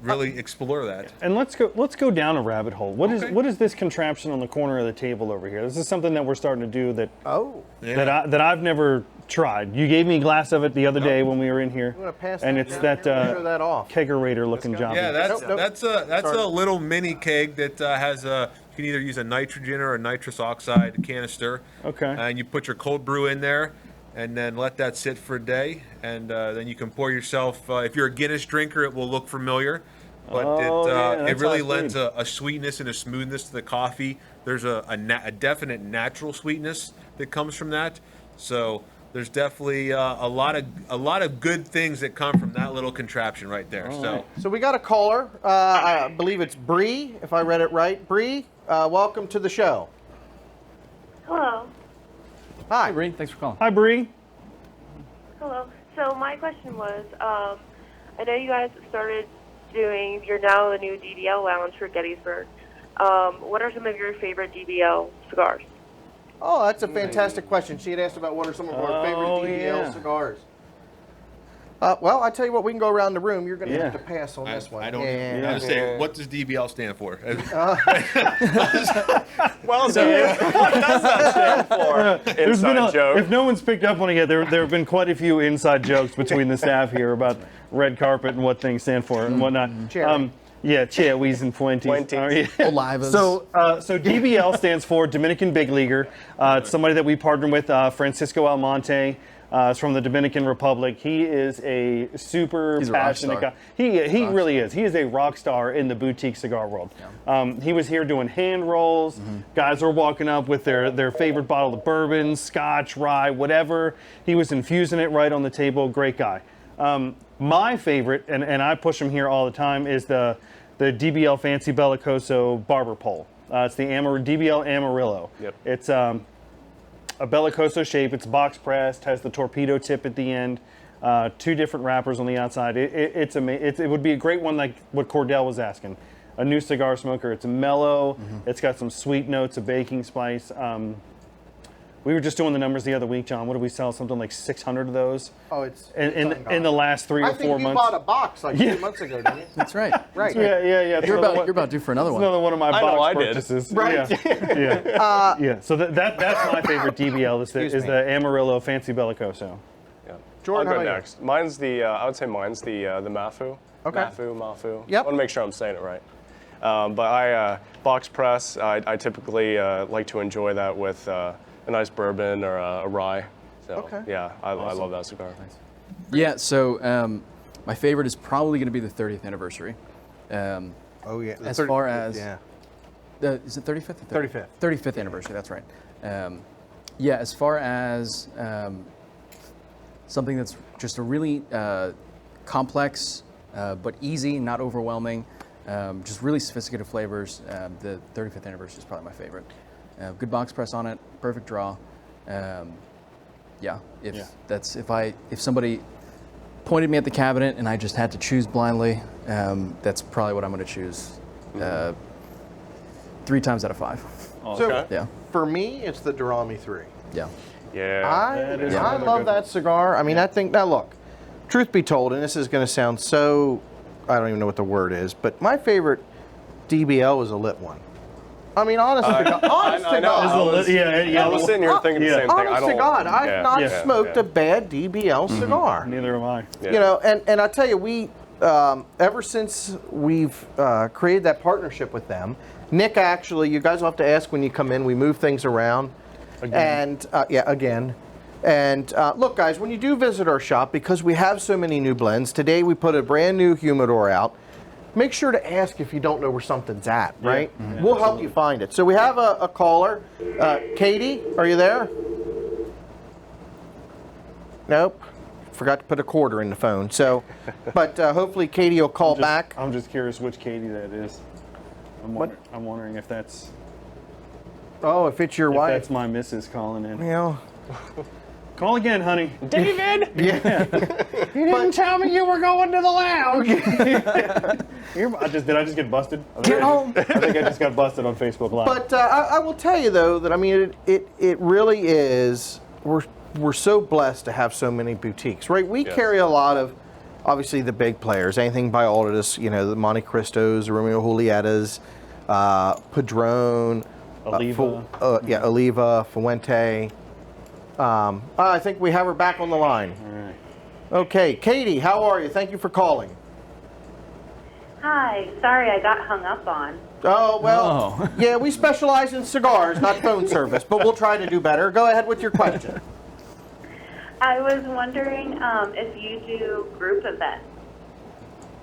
really explore that. And let's go down a rabbit hole. What is this contraption on the corner of the table over here? This is something that we're starting to do that I've never tried. You gave me a glass of it the other day when we were in here, and it's that kegerator looking job. Yeah, that's a little mini keg that has a. You can either use a nitrogen or a nitrous oxide canister. Okay. And you put your cold brew in there, and then let that sit for a day, and then you can pour yourself. If you're a Guinness drinker, it will look familiar, but it really lends a sweetness and a smoothness to the coffee. There's a definite natural sweetness that comes from that. So there's definitely a lot of good things that come from that little contraption right there. So we got a caller. I believe it's Bree, if I read it right. Bree, welcome to the show. Hello. Hi, Bree. Thanks for calling. Hi, Bree. Hello. So my question was, I know you guys started you're now the new DBL lounge for Gettysburg. What are some of your favorite DBL cigars? Oh, that's a fantastic question. She had asked about what are some of our favorite DBL cigars. Well, I tell you what, we can go around the room. You're going to have to pass on this one. I don't. I was saying, what does DBL stand for? Well, Dave, what does that stand for? Inside joke. If no one's picked up on it yet, there have been quite a few inside jokes between the staff here about red carpet and what things stand for and whatnot. Cherries and Fuentes. Olivas. So DBL stands for Dominican Big Leaguer. It's somebody that we partnered with, Francisco Almonte. It's from the Dominican Republic. He is a super passionate guy. He really is. He is a rock star in the boutique cigar world. Yeah. He was here doing hand rolls. Mm-hmm. Guys were walking up with their favorite bottle of bourbon, scotch, rye, whatever. He was infusing it right on the table. Great guy. My favorite, and I push him here all the time, is the DBL Fancy Bellicoso Barber Pole. It's the DBL Amarillo. Yep. It's a bellicoso shape. It's box pressed, has the torpedo tip at the end, two different wrappers on the outside. It's amazing. It would be a great one, like what Cordell was asking. A new cigar smoker. It's mellow. Mm-hmm. It's got some sweet notes of baking spice. We were just doing the numbers the other week, John. What did we sell? Something like 600 of those. Oh, it's in the last 3 or 4 months. I think you bought a box like 2 months ago, didn't you? That's right. Right. Yeah. You're about due for another one. Another one of my box purchases. Right. Yeah. So that's my favorite DBL is the Amarillo Fancy Bellicoso. Yeah. Jordan, I'll go next. Mine's the I would say mine's the Mafu. Okay. Mafu. Yep. I want to make sure I'm saying it right. But I box press. I typically like to enjoy that with a nice bourbon or a rye. So Okay. yeah, I love that cigar. Yeah, so my favorite is probably going to be the 30th anniversary. Oh yeah. As far as yeah. is it 35th? Or 35th. 35th anniversary. That's right. Yeah, as far as something that's just a really complex but easy, not overwhelming, just really sophisticated flavors. The 35th anniversary is probably my favorite. Good box press on it, perfect draw. Yeah, if somebody pointed me at the cabinet and I just had to choose blindly, that's probably what I'm going to choose. 3 times out of 5. So Yeah, for me, it's the Durami 3. yeah. Yeah. I love that cigar. I mean, I think, now look, truth be told, and this is going to sound so, I don't even know what the word is, but my favorite DBL was a lit one. I mean, honestly, honest to God. I was sitting here thinking the same thing. Honest to God, I've not Yeah. smoked a bad DBL cigar. Neither am I. Yeah. You know, and I tell you, we ever since we've created that partnership with them, Nick, actually, you guys will have to ask when you come in. We move things around, and again. And look, guys, when you do visit our shop, because we have so many new blends, today we put a brand new humidor out. Make sure to ask if you don't know where something's at, right? We'll help you find it. So we have a caller. Katie, are you there? Nope. Forgot to put a quarter in the phone. So, but hopefully Katie will call back. I'm just curious which Katie that is. I'm wondering if that's Oh, if it's your wife. that's my missus calling in. You know. Call again, honey. David! Yeah. You didn't tell me you were going to the lounge. Did I just get busted? Get home. I think I just got busted on Facebook Live. But I will tell you though that I mean it really is. We're so blessed to have so many boutiques, right? We carry a lot of, obviously the big players, anything by Aldous, you know, the Monte Cristos, the Romeo Julietas, Padron, Oliva. Oliva, Fuente. I think we have her back on the line. All right. Okay, Katie, how are you? Thank you for calling. Hi, sorry I got hung up on. Oh, well, yeah, we specialize in cigars, not phone service, but we'll try to do better. Go ahead with your question. I was wondering if you do group events.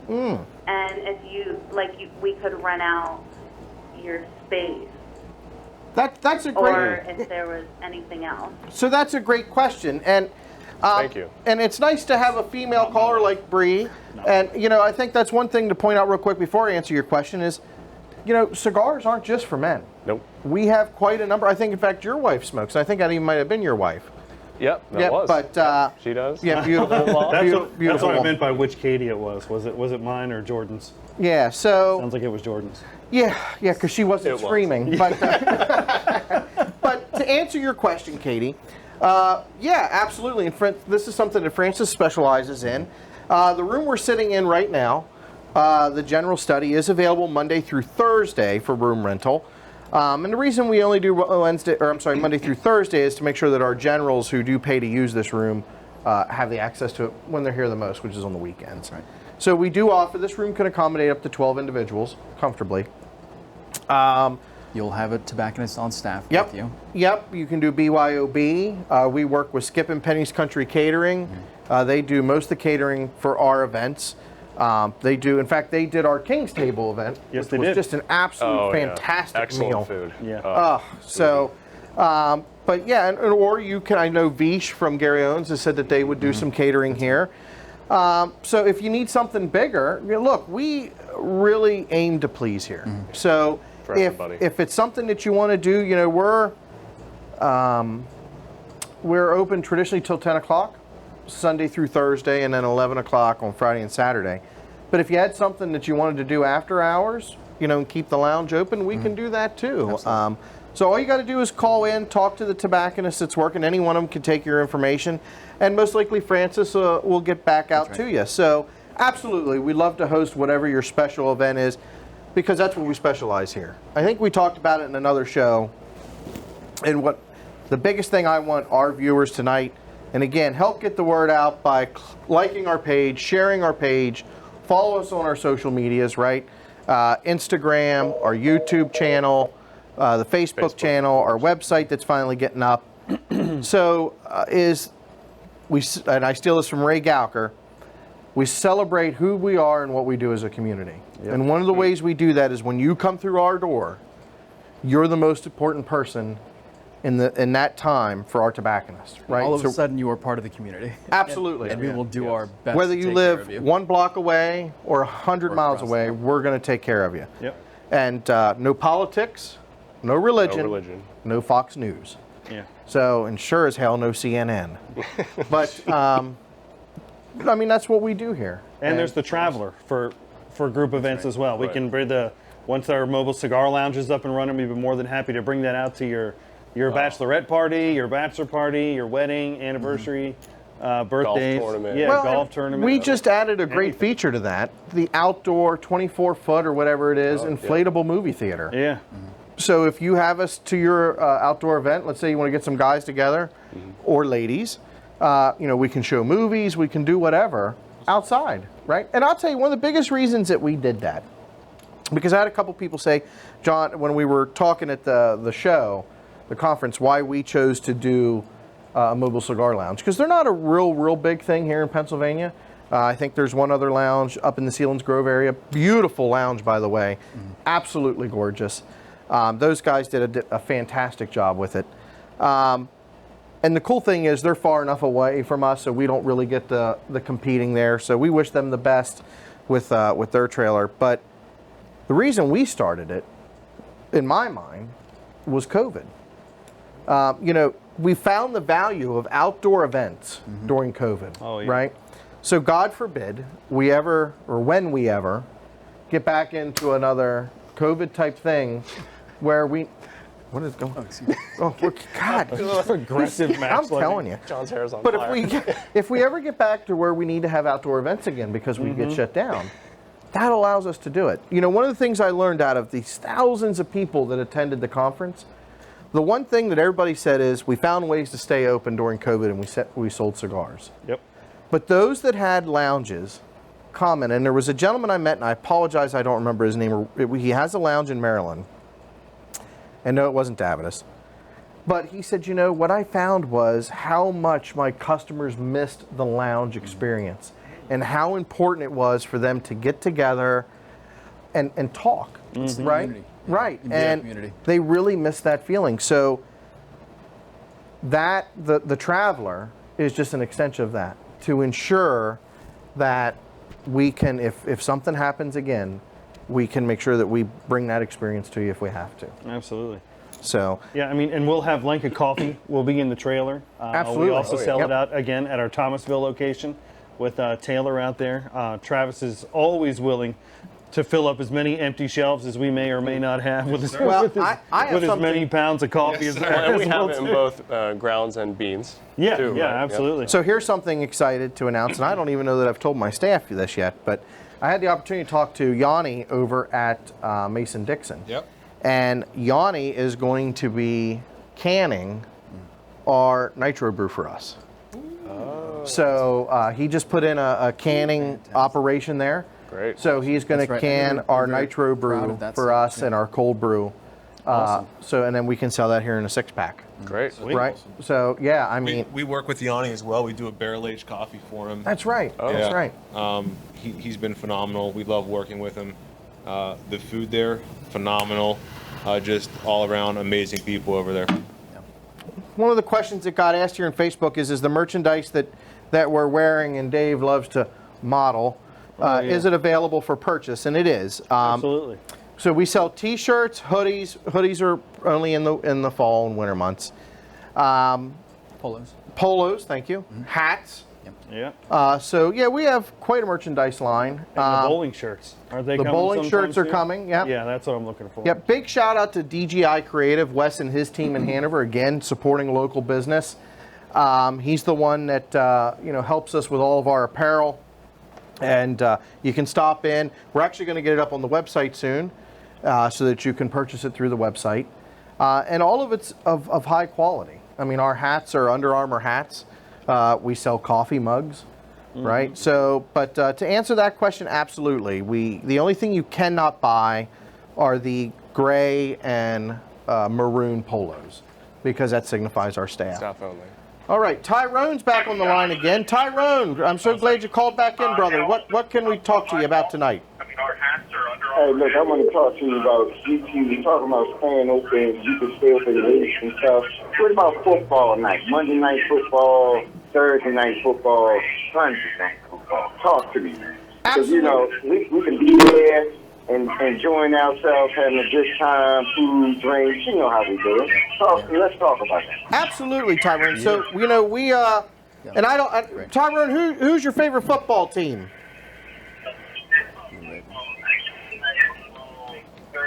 And if we could rent out your space. That's a great. Or if there was anything else. So that's a great question, and Thank you. And it's nice to have a female caller like Bree, and you know I think that's one thing to point out real quick before I answer your question is, you know, cigars aren't just for men. Nope. We have quite a number. I think in fact your wife smokes. I think that even might have been your wife. Yep, that was. But she does. Yeah, beautiful. That's what I meant by which Katie it was. Was it mine or Jordan's? Yeah. So. Sounds like it was Jordan's. Yeah, because she wasn't screaming. But, but to answer your question, Katie, yeah, absolutely. And this is something that Francis specializes in. The room we're sitting in right now, the general study, is available Monday through Thursday for room rental. And the reason we only do Monday through Thursday is to make sure that our generals who do pay to use this room have the access to it when they're here the most, which is on the weekends. Right. So we do offer, this room can accommodate up to 12 individuals comfortably. You'll have a tobacconist on staff Yep. with you. Yep, you can do BYOB. We work with Skip and Penny's Country Catering. They do most of the catering for our events. They do, in fact, they did our King's Table event, Yes, which they was did. just an absolute fantastic Excellent meal. food. Yeah. But yeah, or you can, I know Vish from Gary Owens has said that they would do some catering here. So if you need something bigger, you know, look, we really aim to please here. So if it's something that you want to do, you know, we're open traditionally till 10 o'clock, Sunday through Thursday, and then 11 o'clock on Friday and Saturday. But if you had something that you wanted to do after hours, you know, and keep the lounge open, we can do that too. So all you got to do is call in, talk to the tobacconist that's working. Any one of them can take your information, and most likely Francis will get back out to you. So absolutely, we'd love to host whatever your special event is, because that's what we specialize here. I think we talked about it in another show, and what the biggest thing I want our viewers tonight, and again, help get the word out by liking our page, sharing our page, follow us on our social medias, right? Instagram, our YouTube channel, the Facebook channel, our website that's finally getting up. So and I steal this from Ray Gowker, we celebrate who we are and what we do as a community. Yep. And one of the ways we do that is when you come through our door, you're the most important person in that time for our tobacconists, right? All of a sudden, you are part of the community. Absolutely. And we will do our best. Whether to you take care of live you. 1 block away or 100 miles across away, the- we're going to take care of you. Yep. And no politics, no religion, no Fox News. Yeah. So, and sure as hell, no CNN. But, I mean, that's what we do here. And there's the Traveler for group events as well. We can bring once our mobile cigar lounge is up and running, we'd be more than happy to bring that out to your bachelorette party, your bachelor party, your wedding, anniversary, birthdays. Golf tournament. Yeah, Well, golf and tournament. we just added a great feature to that, the outdoor 24-foot or whatever it is, inflatable movie theater. Yeah. So if you have us to your outdoor event, let's say you want to get some guys together or ladies, we can show movies, we can do whatever outside, right? And I'll tell you, one of the biggest reasons that we did that, because I had a couple people say, John, when we were talking at the show, the conference, why we chose to do a mobile cigar lounge, because they're not a real big thing here in Pennsylvania. I think there's one other lounge up in the Sealands Grove area. Beautiful lounge, by the way. Absolutely gorgeous. Those guys did a fantastic job with it. And the cool thing is they're far enough away from us, so we don't really get the competing there. So we wish them the best with their trailer. But the reason we started it, in my mind, was COVID. We found the value of outdoor events during COVID, right? So God forbid when we ever get back into another COVID type thing where what is going on? Oh, excuse me. Oh, God. Aggressive match. I'm telling you. John's hair's on But fire. if we ever get back to where we need to have outdoor events again because we get shut down, that allows us to do it. One of the things I learned out of these thousands of people that attended the conference, the one thing that everybody said is we found ways to stay open during COVID and we sold cigars. Yep. But those that had lounges commented, and there was a gentleman I met, and I apologize, I don't remember his name. He has a lounge in Maryland. And no, it wasn't Davidas. But he said, what I found was how much my customers missed the lounge experience and how important it was for them to get together and talk, right? Community. Right. Yeah, And community. they really missed that feeling. So that the Traveler is just an extension of that to ensure that we can, if something happens again, we can make sure that we bring that experience to you if we have to. Absolutely. So Yeah, I mean, and we'll have Lenka Coffee. We'll be in the trailer. Absolutely. We also sell Yep. it out again at our Thomasville location with Taylor out there. Travis is always willing to fill up as many empty shelves as we may or may not have with, Well, with, I have with as something- many pounds of coffee as Yes, there sir. And as we well, have it in too. both grounds and beans. Yeah, too, yeah, right? absolutely. So here's something excited to announce, and I don't even know that I've told my staff this yet, but I had the opportunity to talk to Yanni over at Mason-Dixon. Yep. And Yanni is going to be canning our nitro brew for us. So he just put in a canning operation there. Great. So he's going That's to right. can And we're our very nitro proud brew of that for stuff, us yeah. and our cold brew. Awesome. And then we can sell that here in a 6-pack. Great. Sweet. Right? So yeah, I mean, We work with Yanni as well. We do a barrel-aged coffee for him. that's right. That's Yeah. right. He's been phenomenal. We love working with him. The food there, phenomenal. Just all around amazing people over there. One of the questions that got asked here on Facebook is the merchandise that we're wearing and Dave loves to model, yeah. is it available for purchase? And it is. Absolutely. So we sell T-shirts, hoodies. Hoodies are only in the fall and winter months. Polos. Polos, thank you. Hats. Yeah. So yeah, we have quite a merchandise line. And the bowling shirts. Are they the coming bowling sometime shirts are soon? coming, yep. Yeah, that's what I'm looking for. Yeah, big shout out to DGI Creative, Wes and his team in Hanover, again, supporting local business. He's the one that helps us with all of our apparel. And you can stop in. We're actually going to get it up on the website soon so that you can purchase it through the website. And all of it's of high quality. I mean, our hats are Under Armour hats. We sell coffee mugs. right? So, but to answer that question, absolutely. The only thing you cannot buy are the gray and maroon polos, because that signifies our staff. Staff only. All right, Tyrone's back on the line again. Tyrone, I'm so glad you called back in, brother. What can we talk to you about tonight? Hey, look, I want to talk to you about you talking about staying open, you can stay open late and stuff. What about football night? Monday night football, Thursday night football, Sunday night football. Talk to me. Because, you know, we can be there and enjoying ourselves, having a good time, food, drinks, you know how we do it. Let's talk about that. Absolutely, Tyrone. So, you know, and Tyrone, who's your favorite football team?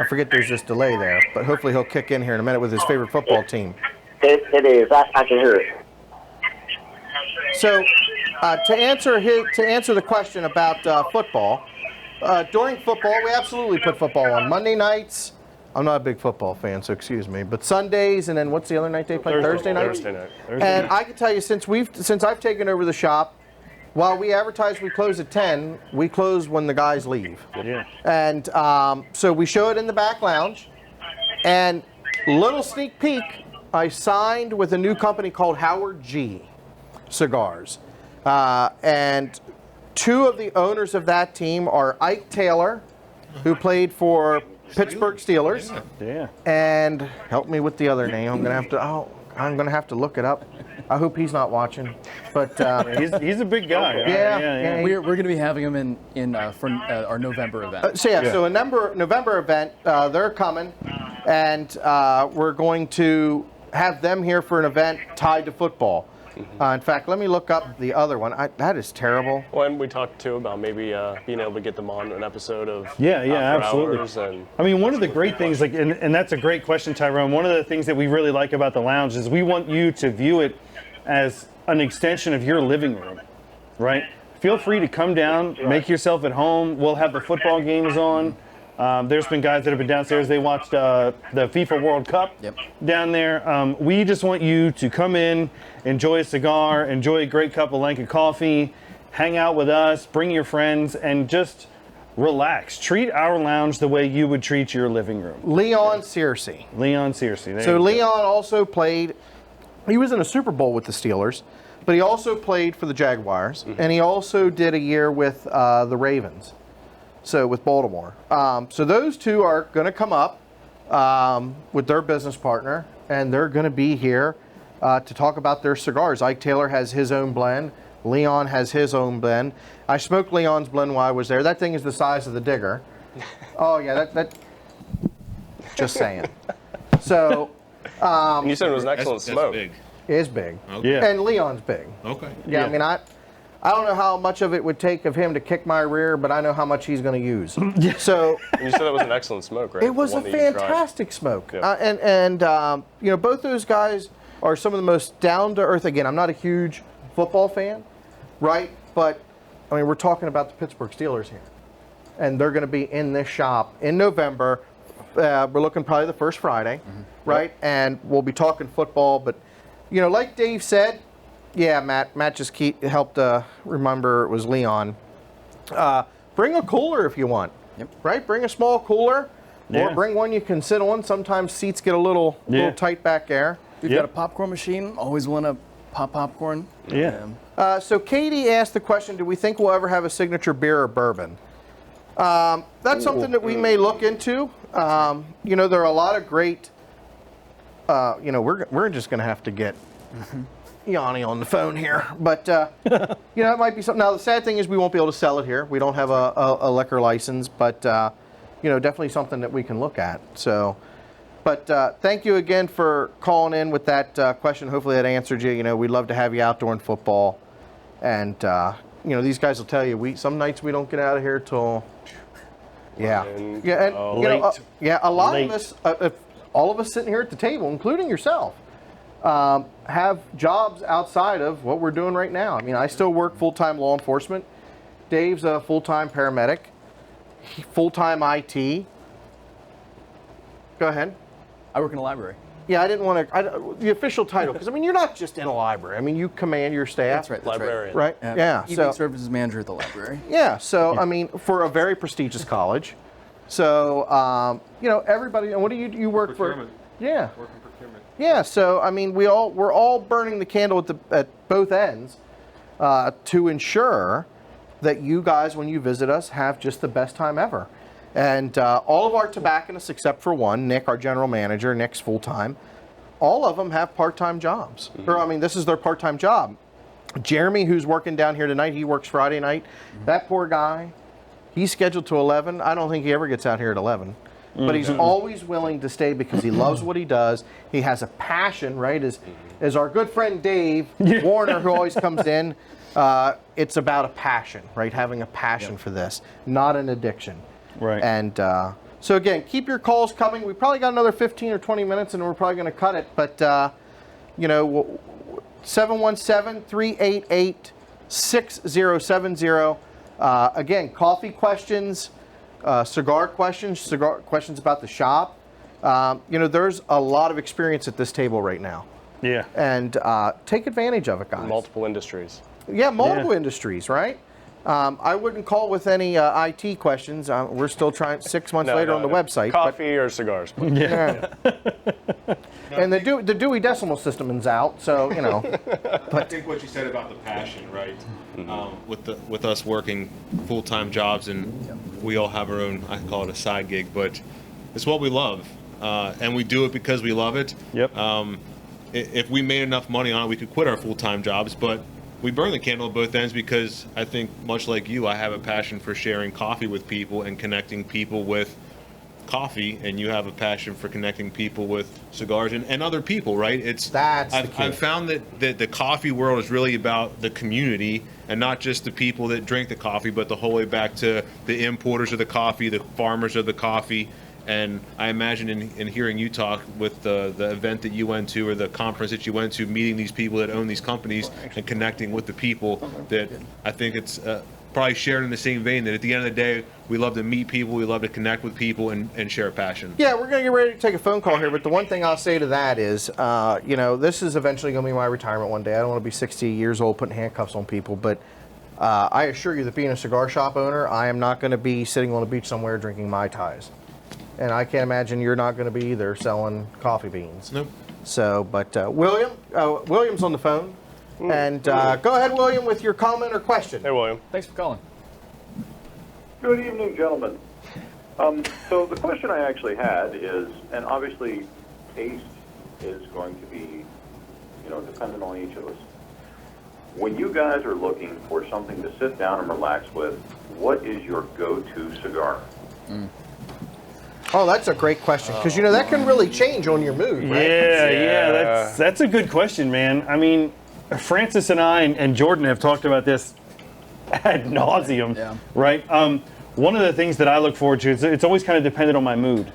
I forget there's this delay there, but hopefully he'll kick in here in a minute with his favorite football team. It is. I can hear it. So, to answer the question about football, during football, we absolutely put football on. Monday nights, I'm not a big football fan, so excuse me, but Sundays, and then what's the other night they play? Thursday night? Thursday night. And I can tell you, since I've taken over the shop, while we advertise we close at 10, we close when the guys leave. Yeah. And so we show it in the back lounge. And little sneak peek, I signed with a new company called Howard G. Cigars. And two of the owners of that team are Ike Taylor, who played for Pittsburgh Steelers. Yeah. And help me with the other name. I'm gonna have to look it up. I hope he's not watching. But he's a big guy. yeah. We're going to be having them in for our November event. So a November event, they're coming, and we're going to have them here for an event tied to football. In fact, let me look up the other one. That is terrible. Well, and we talked too about maybe being able to get them on an episode of absolutely. Hours and I mean, one of the great things, and that's a great question, Tyrone. One of the things that we really like about the lounge is we want you to view it as an extension of your living room, right? Feel free to come down, make yourself at home. We'll have the football games on. There's been guys that have been downstairs. They watched the FIFA World Cup down there. We just want you to come in, enjoy a cigar, enjoy a great cup of Lenka coffee, hang out with us, bring your friends, and just relax. Treat our lounge the way you would treat your living room. Leon Searcy. So Leon also played. He was in a Super Bowl with the Steelers, but he also played for the Jaguars, and he also did a year with the Ravens. So with Baltimore. So those two are going to come up with their business partner, and they're going to be here to talk about their cigars. Ike Taylor has his own blend. Leon has his own blend. I smoked Leon's blend while I was there. That thing is the size of the digger. Oh yeah, that. Just saying. So. And you said it was an excellent smoke. Big. It is big. Okay. Yeah. And Leon's big. Okay. Yeah, I mean, I don't know how much of it would take of him to kick my rear, but I know how much he's going to use. So And you said it was an excellent smoke, right? it was The a one that you tried. fantastic smoke. Yeah. And you know, both those guys are some of the most down-to-earth. Again, I'm not a huge football fan, right? But, I mean, we're talking about the Pittsburgh Steelers here. And they're going to be in this shop in November. We're looking probably the first Friday, right? And we'll be talking football. But, you know, like Dave said, yeah, Matt just helped remember it was Leon. Bring a cooler if you want, right? Bring a small cooler, or bring one you can sit on. Sometimes seats get a little tight back there. We've got a popcorn machine. Always want to pop popcorn. Yeah. So Katie asked the question, do we think we'll ever have a signature beer or bourbon? That's something that we may look into. You know, there are a lot of great, you know, we're just going to have to get Yanni on the phone here. But, you know, it might be something. Now, the sad thing is we won't be able to sell it here. We don't have a liquor license, but, you know, definitely something that we can look at. So, but thank you again for calling in with that question. Hopefully that answered you. You know, we'd love to have you out during football. And, you know, these guys will tell you, some nights we don't get out of here till... Yeah, and you know, a lot of us, all of us sitting here at the table, including yourself, have jobs outside of what we're doing right now. I mean, I still work full-time law enforcement. Dave's a full-time paramedic, full-time IT. Go ahead. I work in a library. Yeah, I didn't want to, the official title, because I mean, you're not just in a library. I mean, you command your staff. That's right. Librarian. Right? Yeah. Evening services manager at the library. Yeah, so I mean, for a very prestigious college. So, you know, everybody, and what do you work Procurement. for? Yeah. Work in procurement. Yeah, so I mean, we're all burning the candle at both ends to ensure that you guys, when you visit us, have just the best time ever. And all of our tobacconists, except for one, Nick, our general manager, Nick's full-time, all of them have part-time jobs. Or, I mean, this is their part-time job. Jeremy, who's working down here tonight, he works Friday night. That poor guy, he's scheduled to 11. I don't think he ever gets out here at 11. But he's always willing to stay because he loves what he does. He has a passion, right? As our good friend Dave Warner, who always comes in, it's about a passion, right? Having a passion for this, not an addiction. Right. And so again, keep your calls coming. We probably got another 15 or 20 minutes, and we're probably going to cut it. But you know, 717-388-6070. Again, coffee questions, cigar questions about the shop. You know, there's a lot of experience at this table right now. Yeah. And take advantage of it, guys. Multiple industries. Yeah, multiple industries, right? I wouldn't call with any IT questions. We're still trying 6 months later on the website. Coffee or cigars? Yeah. And the Dewey Decimal System is out, so, you know. I think what you said about the passion, right? With us working full-time jobs, and we all have our own, I call it a side gig, but it's what we love, and we do it because we love it. Yep. If we made enough money on it, we could quit our full-time jobs, but we burn the candle at both ends because I think, much like you, I have a passion for sharing coffee with people and connecting people with coffee, and you have a passion for connecting people with cigars and other people, right? I've found that the coffee world is really about the community and not just the people that drink the coffee, but the whole way back to the importers of the coffee, the farmers of the coffee. And I imagine in hearing you talk with the event that you went to or the conference that you went to, meeting these people that own these companies and connecting with the people, that I think it's probably shared in the same vein, that at the end of the day, we love to meet people, we love to connect with people and share a passion. Yeah, we're going to get ready to take a phone call here, but the one thing I'll say to that is, you know, this is eventually going to be my retirement one day. I don't want to be 60 years old putting handcuffs on people, but I assure you that being a cigar shop owner, I am not going to be sitting on a beach somewhere drinking Mai Tais. And I can't imagine you're not going to be either selling coffee beans. Nope. So, but William's on the phone. And go ahead, William, with your comment or question. Hey, William. Thanks for calling. Good evening, gentlemen. So the question I actually had is, and obviously taste is going to be, you know, dependent on each of us. When you guys are looking for something to sit down and relax with, what is your go-to cigar? Oh, that's a great question, because you know that can really change on your mood, right? Yeah, that's a good question, man. I mean, Francis and I and Jordan have talked about this ad nauseum, right? One of the things that I look forward to is it's always kind of dependent on my mood,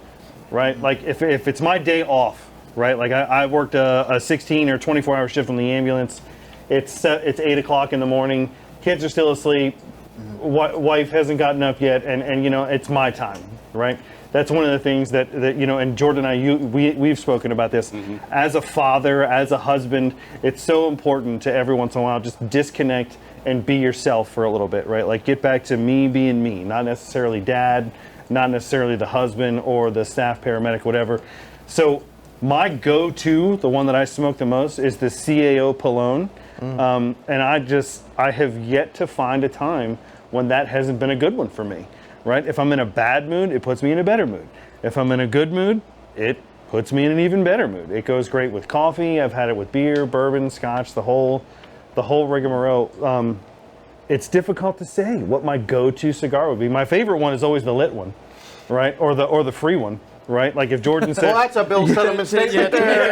right? Like if it's my day off, right? Like I worked a 16 or 24-hour shift on the ambulance. It's 8 o'clock in the morning. Kids are still asleep. Wife hasn't gotten up yet, and you know it's my time, right? That's one of the things that you know, and Jordan and I, we've spoken about this. As a father, as a husband, it's so important to every once in a while just disconnect and be yourself for a little bit, right? Like get back to me being me, not necessarily dad, not necessarily the husband or the staff paramedic, whatever. So my go-to, the one that I smoke the most, is the CAO Polone. And I have yet to find a time when that hasn't been a good one for me. Right? If I'm in a bad mood, it puts me in a better mood. If I'm in a good mood, it puts me in an even better mood. It goes great with coffee. I've had it with beer, bourbon, scotch, the whole rigmarole. It's difficult to say what my go-to cigar would be. My favorite one is always the lit one, right? Or the free one, right? Like if Jordan said, well, that's a Bill Cinnamon statement there.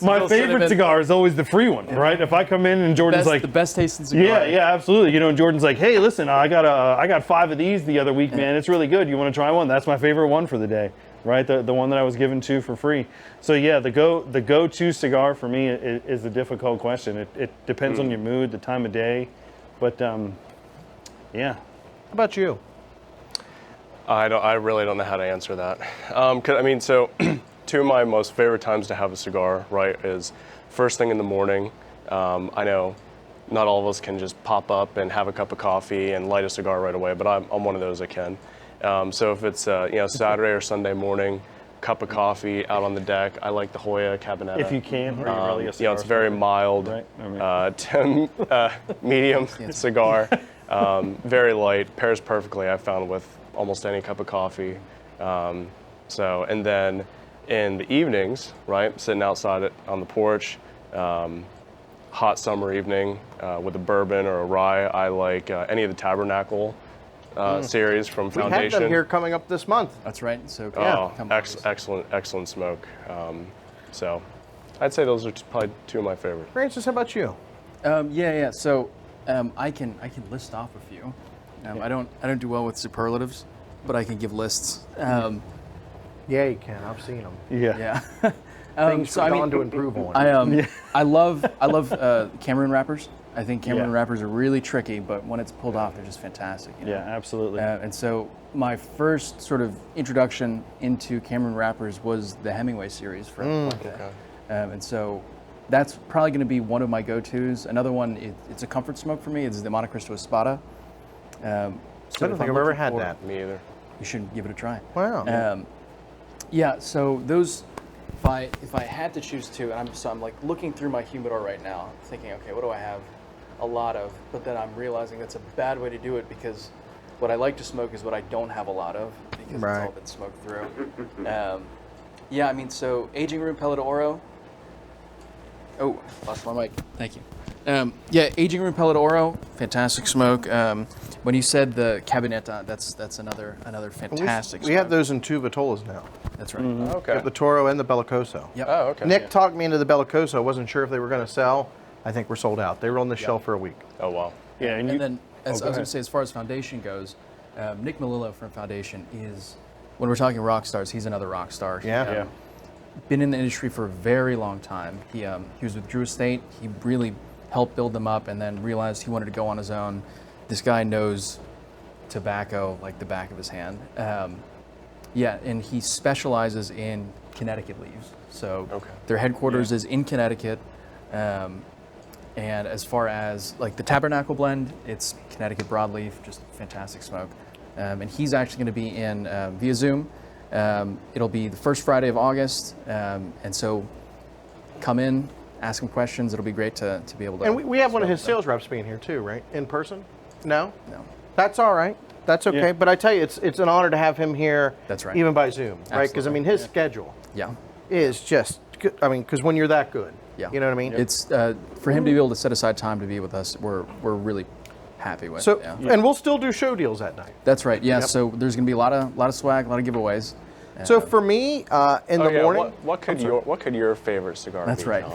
My favorite cigar is always the free one, right? If I come in and Jordan's like the best tasting cigar. Yeah, absolutely. You know, and Jordan's like, hey, listen, I got 5 of these the other week, man. It's really good. You want to try one? That's my favorite one for the day, right? The one that I was given to for free. So yeah, the go-to cigar for me is a difficult question. It depends on your mood, the time of day, but yeah. How about you? I really don't know how to answer that. I mean, so two of my most favorite times to have a cigar, right, is first thing in the morning. I know not all of us can just pop up and have a cup of coffee and light a cigar right away, but I'm one of those that can. So if it's Saturday or Sunday morning, cup of coffee out on the deck. I like the Hoya Cabinetta. If you can, or you really a cigar it's very mild, right? I to mean, medium cigar. Very light, pairs perfectly, I found, with almost any cup of coffee. And then in the evenings, right, sitting outside on the porch, hot summer evening with a bourbon or a rye, I like any of the Tabernacle series from We Foundation. have them here coming up this month. That's right. So Excellent smoke. So I'd say those are probably two of my favorites. Francis, how about you? Yeah. So I can list off a few. I don't do well with superlatives, but I can give lists. Yeah, you can. I've seen them. yeah. Things so we've I mean, gone to improve on. I love Cameroon wrappers. I think Cameroon wrappers are really tricky, but when it's pulled off, they're just fantastic. You know? Yeah, absolutely. And so my first sort of introduction into Cameroon wrappers was the Hemingway series for Lenka. And so that's probably going to be one of my go-tos. Another one, it's a comfort smoke for me, is the Monte Cristo Espada. I don't think I've ever had that. Me either. You should give it a try. Wow. Yeah, so those, if I had to choose two, and I'm like looking through my humidor right now, thinking, okay, what do I have a lot of? But then I'm realizing that's a bad way to do it, because what I like to smoke is what I don't have a lot of, because it's all been smoked through. Yeah, I mean, so Aging Room Pellet Oro. Oh, lost my mic. Thank you. Yeah, Aging Room Pellet Oro, fantastic smoke. When you said the Cabinetta, that's another fantastic smoke. We have those in two Vitolas now. That's right. Okay. We have the Toro and the Bellicoso. Yep. Oh, okay. Nick talked me into the Bellicoso. I wasn't sure if they were going to sell. I think we're sold out. They were on the shelf for a week. Oh, wow. Yeah, And then, as I was going to say, as far as Foundation goes, Nick Milillo from Foundation is, when we're talking rock stars, he's another rock star. Yeah. Been in the industry for a very long time. He was with Drew Estate. He really helped build them up, and then realized he wanted to go on his own. This guy knows tobacco like the back of his hand. And he specializes in Connecticut leaves. So their headquarters is in Connecticut. And as far as like the Tabernacle blend, it's Connecticut broadleaf, just fantastic smoke. And he's actually going to be in via Zoom. It'll be the first Friday of August, and so come in, ask him questions. It'll be great to be able to. And we have one of his sales reps being here too, right? In person? No? No. That's all right. That's okay. Yeah. But I tell you, it's an honor to have him here. That's right. Even by Zoom, right? Because I mean, his schedule is just. I mean, because when you're that good, you know what I mean. It's for him to be able to set aside time to be with us. We're really happy with. So and we'll still do show deals that night. That's right. Yeah. So there's going to be a lot of swag, a lot of giveaways. So for me, in the morning, what could your favorite cigar That's be? right.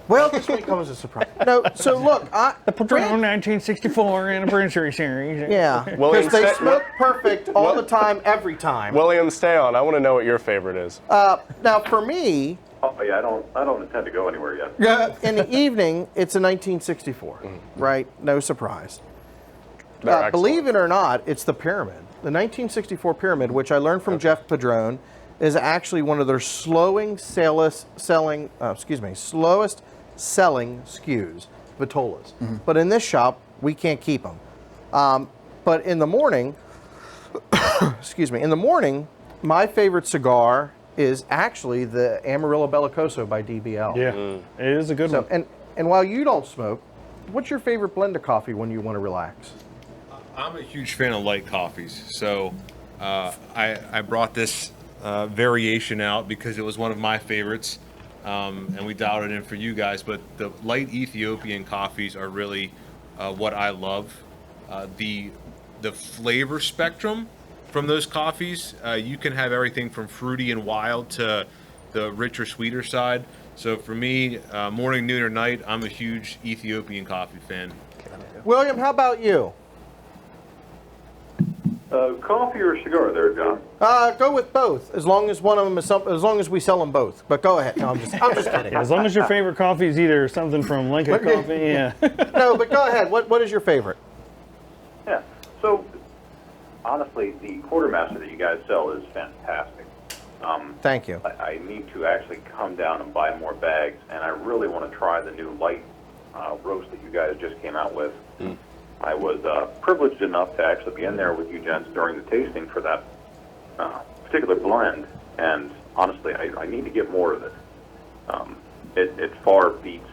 Well, this may come as a surprise. No, so look, The Patron 1964 Anniversary Series. yeah, William, because they smoke perfect all the time, every time. William, stay on. I want to know what your favorite is. Now for me, Oh yeah, I don't intend to go anywhere yet. in the evening, it's a 1964, right? No surprise. They're excellent. Believe it or not, it's the Pyramid. The 1964 Pyramid, which I learned from Jeff Padron, is actually one of their slowest selling SKUs, Vitolas. But in this shop, we can't keep them. But in the morning, in the morning, my favorite cigar is actually the Amarillo Bellicoso by DBL. Yeah, it is a good So, one. and while you don't smoke, what's your favorite blend of coffee when you want to relax? I'm a huge fan of light coffees, so I brought this variation out because it was one of my favorites, and we dialed it in for you guys. But the light Ethiopian coffees are really what I love. The flavor spectrum from those coffees, you can have everything from fruity and wild to the richer, sweeter side. So for me, morning, noon, or night, I'm a huge Ethiopian coffee fan. William, how about you? Coffee or cigar there, John? Go with both, as long as one of them is as long as we sell them both. But go ahead. No, I'm just kidding. As long as your favorite coffee is either something from Lenka Coffee, yeah. No, but go ahead. What is your favorite? Yeah. So honestly, the quartermaster that you guys sell is fantastic. Thank you. I need to actually come down and buy more bags, and I really want to try the new light roast that you guys just came out with. I was privileged enough to actually be in there with you gents during the tasting for that particular blend, and honestly, I need to get more of it. It far beats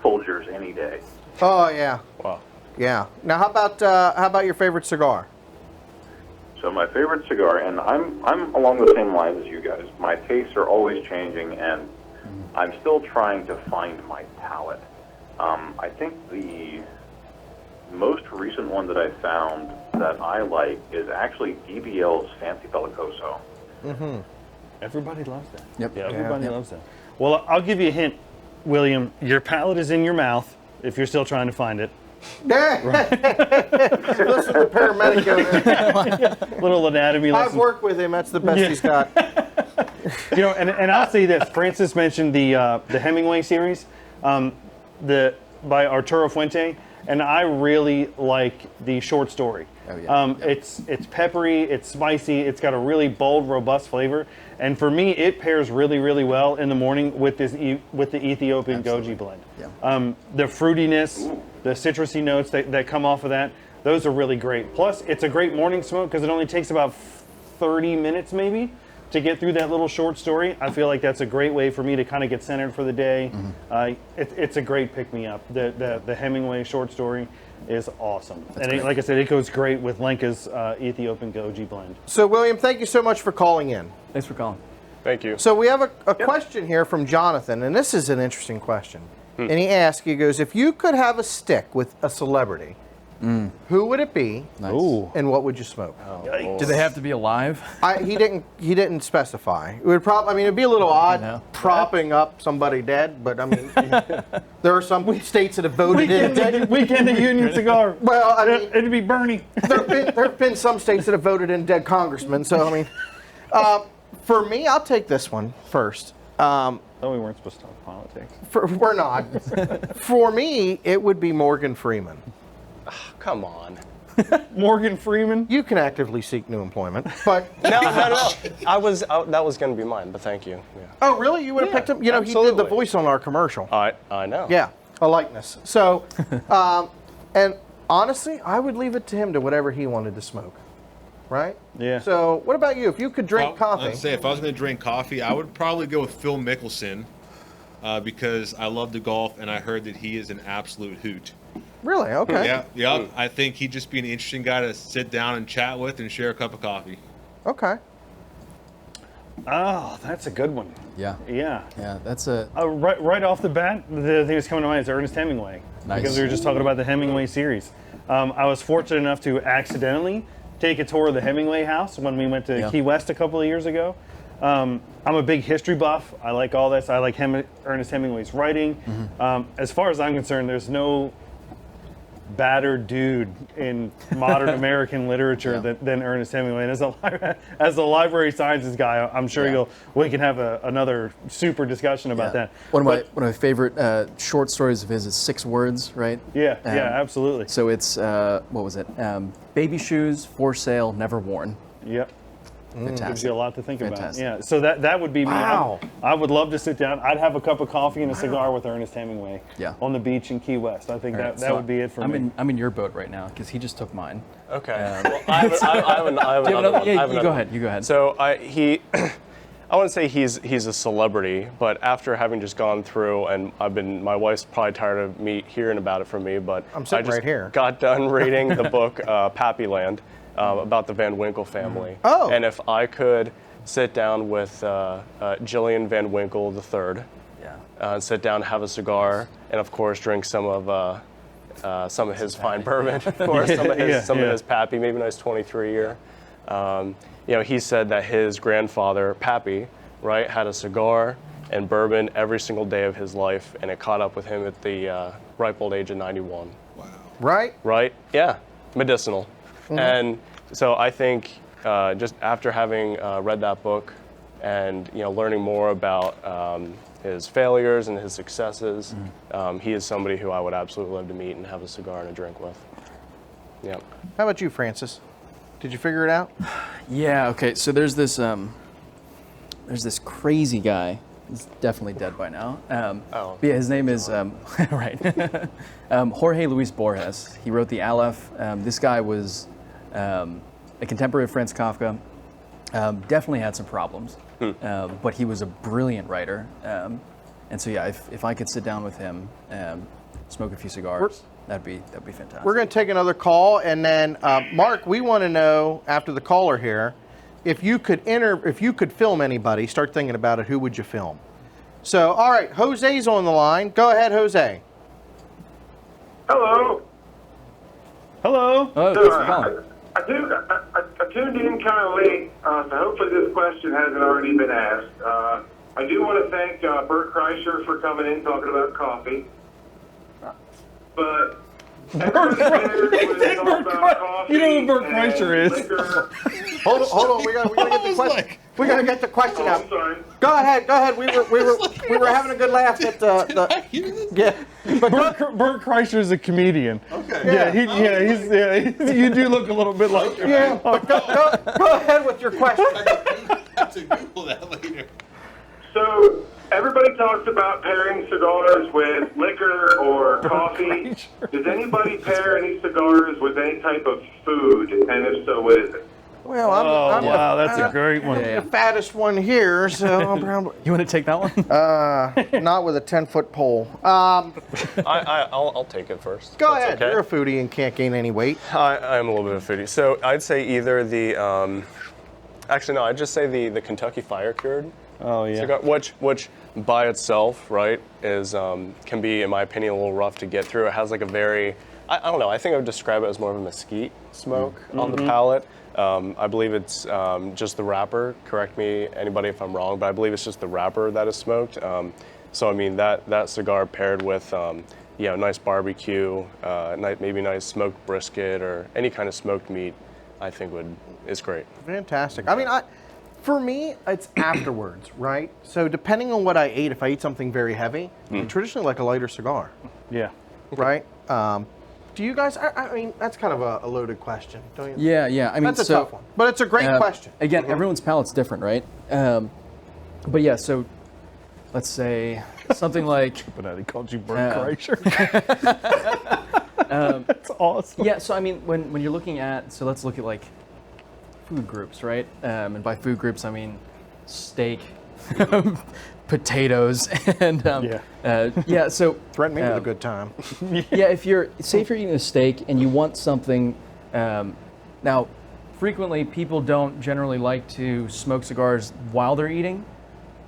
Folgers any day. Oh yeah. Wow. Yeah. Now, how about your favorite cigar? So my favorite cigar, and I'm along the same lines as you guys. My tastes are always changing, and I'm still trying to find my palate. I think the most recent one that I found that I like is actually DBL's Fancy Bellicoso. Mm-hmm. Everybody loves that. Yep. Yeah, everybody loves that. Well, I'll give you a hint, William. Your palate is in your mouth if you're still trying to find it. Listen to the paramedic over there. Little anatomy lesson. I've worked with him. That's the best he's got. You know, and I'll say this. Francis mentioned the Hemingway series, by Arturo Fuente, and I really like the short story. Oh, yeah. It's peppery, it's spicy, it's got a really bold, robust flavor, and for me, it pairs really, really well in the morning with with the Ethiopian Goji blend. Yeah. The fruitiness, the citrusy notes that come off of that, those are really great. Plus, it's a great morning smoke because it only takes about 30 minutes maybe to get through that little short story. I feel like that's a great way for me to kind of get centered for the day. It's a great pick-me-up. The Hemingway short story is awesome. Like I said, it goes great with Lenka's Ethiopian Goji blend. So, William, thank you so much for calling in. Thanks for calling. Thank you. So we have a question here from Jonathan, and this is an interesting question. And he asks, he goes, if you could have a stick with a celebrity, who would it be, Nice. Ooh. and what would you smoke? Do they have to be alive? He didn't specify. It would probably, I mean, it'd be a little odd know. propping up somebody dead, but I mean, there are some states that have voted in. Weekend at Union Cigar. Well, I mean, It'd be Bernie. there have been some states that have voted in dead congressmen. So I mean, for me, I'll take this one first. Oh, we weren't supposed to talk politics. We're not. For me, it would be Morgan Freeman. Come on. Morgan Freeman. You can actively seek new employment, but No. That was going to be mine, but thank you. Yeah. oh, really? You would have picked him? You know, he did the absolutely. voice on our commercial. I know. Yeah, a likeness. So, and honestly, I would leave it to him to whatever he wanted to smoke, right? Yeah. So, what about you? If you could drink coffee, I'd say if I was going to drink coffee, I would probably go with Phil Mickelson because I love to golf and I heard that he is an absolute hoot. really? Okay. Yeah. I think he'd just be an interesting guy to sit down and chat with and share a cup of coffee. Okay. Oh, that's a good one. Yeah. Yeah. Yeah, that's a Right off the bat, the thing that's coming to mind is Ernest Hemingway. Nice. Because we were just talking about the Hemingway series. I was fortunate enough to accidentally take a tour of the Hemingway house when we went to Yeah. Key West a couple of years ago. I'm a big history buff. I like all this. I like Ernest Hemingway's writing. As far as I'm concerned, there's no battered dude in modern American literature than Ernest Hemingway. And as a library sciences guy, I'm sure we can have another super discussion about that. One of my favorite short stories of his is 6 words, right? Yeah, absolutely. So it's what was it? Baby shoes for sale, never worn. Yep. Gives Fantastic. you a lot to think Fantastic. about. Yeah. So that would be me. Wow. I would love to sit down. I'd have a cup of coffee and a cigar with Ernest Hemingway. Yeah. On the beach in Key West. I think All right, that so would be it for me. I'm in your boat right now because he just took mine. Okay. Well, I have another one. Yeah, I have you another go one. ahead. You go ahead. So I wouldn't say he's a celebrity, but after having just gone through, and my wife's probably tired of me hearing about it from me, but I'm sitting I just right here. got done reading the book Pappyland about the Van Winkle family. Oh. And if I could sit down with Gillian Van Winkle III, sit down, have a cigar, and of course drink some of his fine bourbon, of course, some of his Pappy, maybe a nice 23 year. He said that his grandfather, Pappy, right, had a cigar and bourbon every single day of his life, and it caught up with him at the ripe old age of 91. Right? Right? Yeah, medicinal. And so I think just after having read that book and learning more about his failures and his successes, he is somebody who I would absolutely love to meet and have a cigar and a drink with. Yeah. How about you, Francis? Did you figure it out? Yeah. Okay. So there's this there's this crazy guy. He's definitely dead by now. Oh. But yeah, his name is right. Jorge Luis Borges. He wrote the Aleph. This guy was a contemporary of Franz Kafka. Definitely had some problems, but he was a brilliant writer. And so yeah, if I could sit down with him, smoke a few cigars, that'd be fantastic. We're going to take another call, and then Mark, we want to know after the caller here, if you could film anybody, start thinking about it. Who would you film? So, all right, Jose's on the line. Go ahead, Jose. Hello. Hello. Oh, So, thanks for calling. I tuned in kind of late, so hopefully this question hasn't already been asked. I do want to thank Bert Kreischer for coming in talking about coffee. But You know who Bert Kreischer is? Hold on, we gotta get the question. We gotta get the question out. I'm sorry. Go ahead. We were having a good laugh at the yeah. But Bert Kreischer is a comedian. Okay. You do look a little bit like him. yeah. But go ahead with your question. I have to Google that later. So everybody talks about pairing cigars with liquor or coffee. Does anybody pair any cigars with any type of food? And if so, what is it? Well, I'm That's a great one. the fattest one here, so I'm probably You want to take that one? not with a 10-foot pole. I'll take it first. Go That's ahead. okay. You're a foodie and can't gain any weight. I'm a little bit of a foodie. So I'd say either the, actually no, I'd just say the Kentucky Fire Cured Oh yeah. cigar, which by itself, right, is can be, in my opinion, a little rough to get through. It has like a very, I don't know, I think I would describe it as more of a mesquite smoke on the palate. I believe it's just the wrapper. Correct me, anybody, if I'm wrong, but I believe it's just the wrapper that is smoked. So I mean that cigar paired with nice barbecue, maybe nice smoked brisket or any kind of smoked meat, I think is great. Fantastic. I mean, for me, it's afterwards, right? So depending on what I ate, if I eat something very heavy, I traditionally like a lighter cigar, Yeah. right? Do you guys? I mean, that's kind of a loaded question, don't you? Yeah. I mean, That's a tough one, but it's a great question. Again, everyone's palate's different, right? But yeah, so let's say something like But he called you Bert Kreischer. That's awesome. yeah. So I mean, when you're looking at, so let's look at like food groups, right? And by food groups, I mean steak, potatoes, and So Threaten me with a good time. yeah, if you're eating a steak and you want something, now frequently people don't generally like to smoke cigars while they're eating,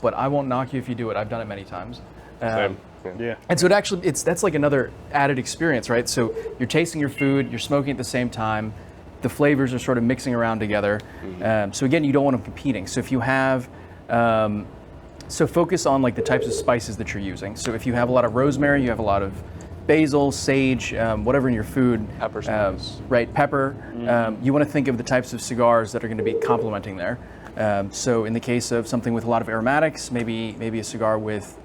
but I won't knock you if you do it. I've done it many times. Same. Yeah. And so that's like another added experience, right? So you're tasting your food, you're smoking at the same time, the flavors are sort of mixing around together. So again, you don't want them competing. So if you have, so focus on like the types of spices that you're using. So if you have a lot of rosemary, you have a lot of basil, sage, whatever in your food. Pepper's nice. Right, pepper. You want to think of the types of cigars that are going to be complementing there. So in the case of something with a lot of aromatics, maybe a cigar with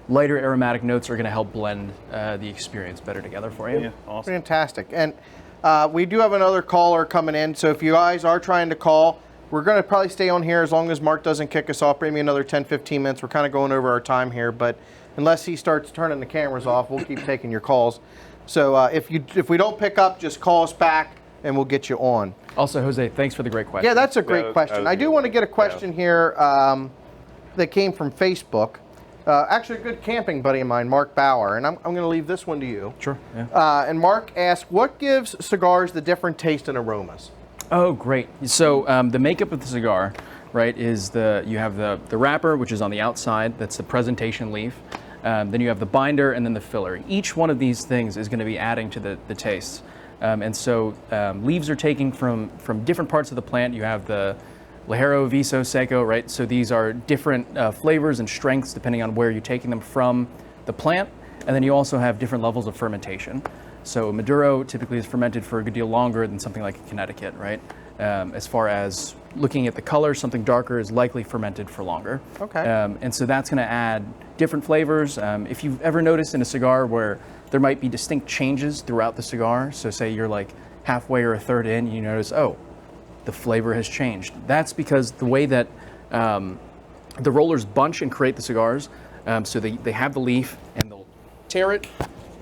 lighter aromatic notes are going to help blend the experience better together for you. Yeah. Awesome. Fantastic. And we do have another caller coming in, so if you guys are trying to call, we're going to probably stay on here as long as Mark doesn't kick us off, maybe another 10, 15 minutes. We're kind of going over our time here, but unless he starts turning the cameras off, we'll keep taking your calls. So if we don't pick up, just call us back and we'll get you on. Also, Jose, thanks for the great question. Yeah, that's a great that question. was I a do good want to one. get a question here that came from Facebook. Actually, a good camping buddy of mine, Mark Bauer, and I'm going to leave this one to you. Sure. Yeah. And Mark asked, what gives cigars the different taste and aromas? Oh, great. So the makeup of the cigar, right, is you have the wrapper, which is on the outside. That's the presentation leaf. Then you have the binder and then the filler. Each one of these things is going to be adding to the taste. And so leaves are taken from different parts of the plant. You have the Ligero, Viso, Seco, right? So these are different flavors and strengths depending on where you're taking them from the plant. And then you also have different levels of fermentation. So Maduro typically is fermented for a good deal longer than something like a Connecticut, right? As far as looking at the color, something darker is likely fermented for longer. Okay. And so that's going to add different flavors. If you've ever noticed in a cigar where there might be distinct changes throughout the cigar, so say you're like halfway or a third in, you notice, oh, the flavor has changed. That's because the way that the rollers bunch and create the cigars. So they have the leaf and they'll tear it.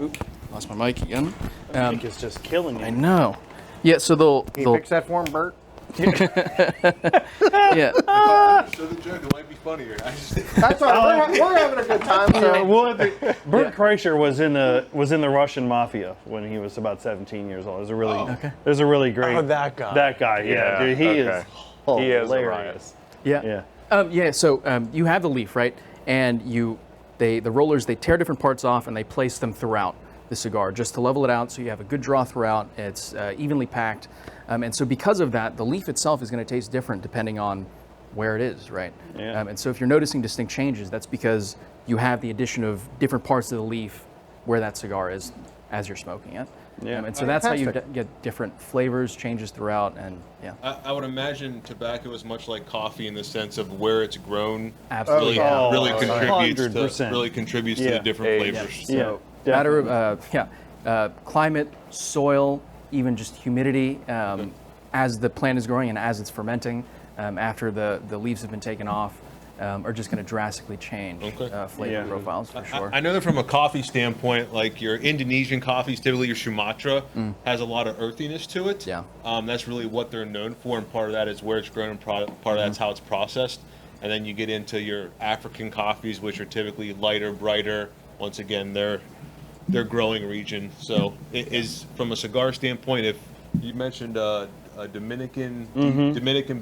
Oop, lost my mic again. Mic is just killing I you. know. Yeah, so they'll Can you fix that for him, Bert? yeah. So the joke, it might be funnier. That's all right. We're having a good time. So. Bert Kreischer was in the Russian mafia when he was about 17 years old. It was a really great. Oh, that guy. That guy, yeah. Dude, he is hilarious. Yeah. Yeah. So you have the leaf, right? And the rollers, they tear different parts off and they place them throughout the cigar just to level it out so you have a good draw throughout. It's evenly packed. And so because of that, the leaf itself is going to taste different depending on where it is, right? Yeah. And so if you're noticing distinct changes, that's because you have the addition of different parts of the leaf where that cigar is as you're smoking it. Yeah. And so that's how you Fantastic. get different flavors, changes throughout, and yeah. I would imagine tobacco is much like coffee in the sense of where it's grown. Absolutely. Really contributes 100%. to the different Age. flavors. So Yeah, matter of climate, soil, even just humidity, as the plant is growing and as it's fermenting, after the leaves have been taken off, are just going to drastically change flavor profiles for sure. I know that from a coffee standpoint, like your Indonesian coffees, typically your Sumatra, has a lot of earthiness to it. Yeah. That's really what they're known for, and part of that is where it's grown, and part of that's how it's processed. And then you get into your African coffees, which are typically lighter, brighter. Once again, they're growing region. So it is, from a cigar standpoint, if you mentioned a Dominican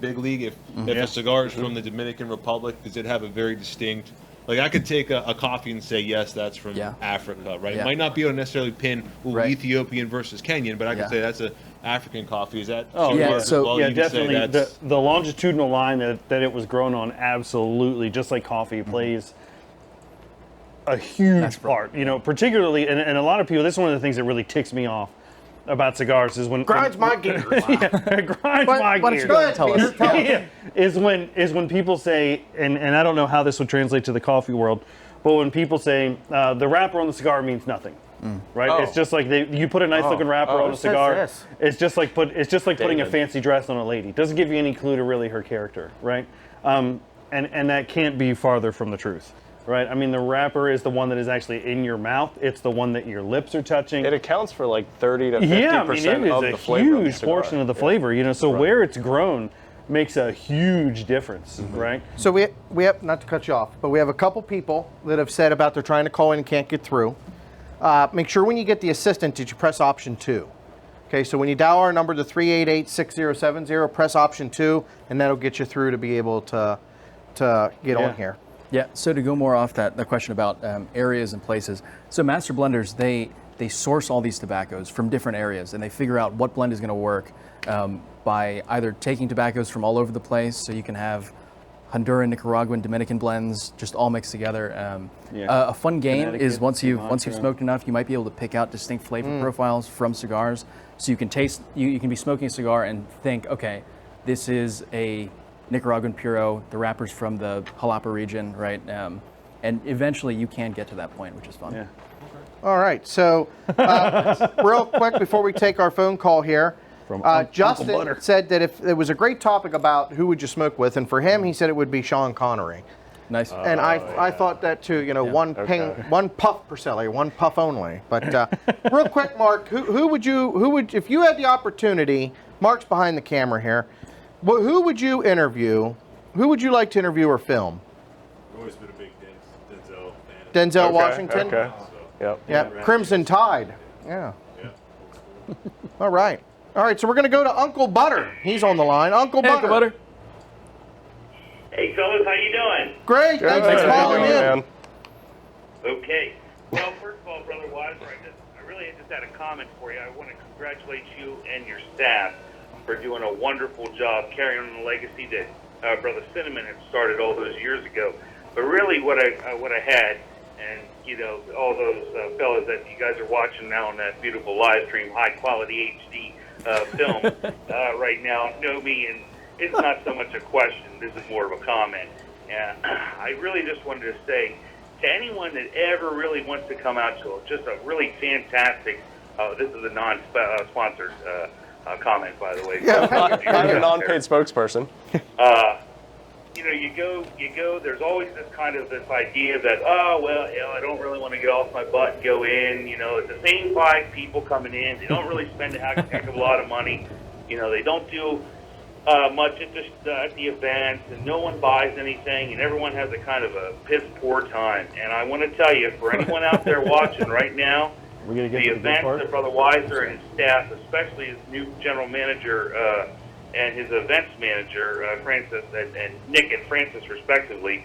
big league, if a cigar is from the Dominican Republic, does it have a very distinct, like I could take a coffee and say, yes, that's from Africa, right? Yeah. It might not be able to necessarily pin Right. Ethiopian versus Kenyan, but I could say that's a African coffee. Is that Oh, similar yeah, as so- well? yeah, You could say definitely. that's- The longitudinal line that it was grown on, absolutely, just like coffee, plays a huge part. You know, particularly, and a lot of people. This is one of the things that really ticks me off about cigars is when Grinds my gears. grinds my Why don't gears. you go ahead and tell us? Yeah, is when people say, and I don't know how this would translate to the coffee world, but when people say the wrapper on the cigar means nothing, right? Oh. It's just like you put a nice looking wrapper on a Who says cigar. this? It's just like putting a David. fancy dress on a lady. Doesn't give you any clue to really her character, right? And that can't be farther from the truth. Right, I mean the wrapper is the one that is actually in your mouth. It's the one that your lips are touching. It accounts for like 30 to 50% Yeah, I mean, it of is the a flavor of the huge cigar. portion of the flavor, you know, so where it's grown makes a huge difference, right? So we have, not to cut you off, but we have a couple people that have said about they're trying to call in and can't get through. Make sure when you get the assistant that you press option 2. Okay, so when you dial our number to 388-6070, press option 2, and that'll get you through to be able to get on here. Yeah, so to go more off the question about areas and places, so master blenders, they source all these tobaccos from different areas and they figure out what blend is going to work by either taking tobaccos from all over the place, so you can have Honduran, Nicaraguan, Dominican blends just all mixed together. A fun game is once you've smoked enough, you might be able to pick out distinct flavor profiles from cigars, so you can taste, you can be smoking a cigar and think, okay, this is a Nicaraguan Puro, the wrapper's from the Jalapa region, right? And eventually you can get to that point, which is fun. Yeah. All right, so real quick before we take our phone call here, Justin said that if it was a great topic about who would you smoke with, and for him, he said it would be Sean Connery. Nice. And I thought that too, you know, one puff per cellar, one puff only. But real quick, Mark, who would if you had the opportunity, Mark's behind the camera here, who would you interview? Who would you like to interview or film? I've always been a big Denzel fan. Denzel Washington? Okay. Yep. Yeah, Crimson Tide. Yeah. All right. All right, so we're going to go to Uncle Butter. He's on the line. Uncle Hey, Butter. Uncle Butter. Hey, fellas, how you doing? Great. Thanks for calling in. Okay. Well, first of all, Brother Weiser, I really just had a comment for you. I want to congratulate you and your staff for doing a wonderful job carrying on the legacy that Brother Cinnamon had started all those years ago. But really, what I had, and you know, all those fellas that you guys are watching now on that beautiful live stream, high quality HD film right now, know me, and it's not so much a question. This is more of a comment. And I really just wanted to say to anyone that ever really wants to come out to just a really fantastic. This is a non-sponsored. Comment, by the way. I'm a non-paid spokesperson. you go. There's always this idea that, oh well, I don't really want to get off my butt and go in. It's the same 5 people coming in. They don't really spend a heck of a lot of money. They don't do much at the events, and no one buys anything, and everyone has a kind of a piss poor time. And I want to tell you, for anyone out there watching right now, the events that Brother Weiser and his staff, especially his new general manager and his events manager, Francis and Nick and Francis respectively,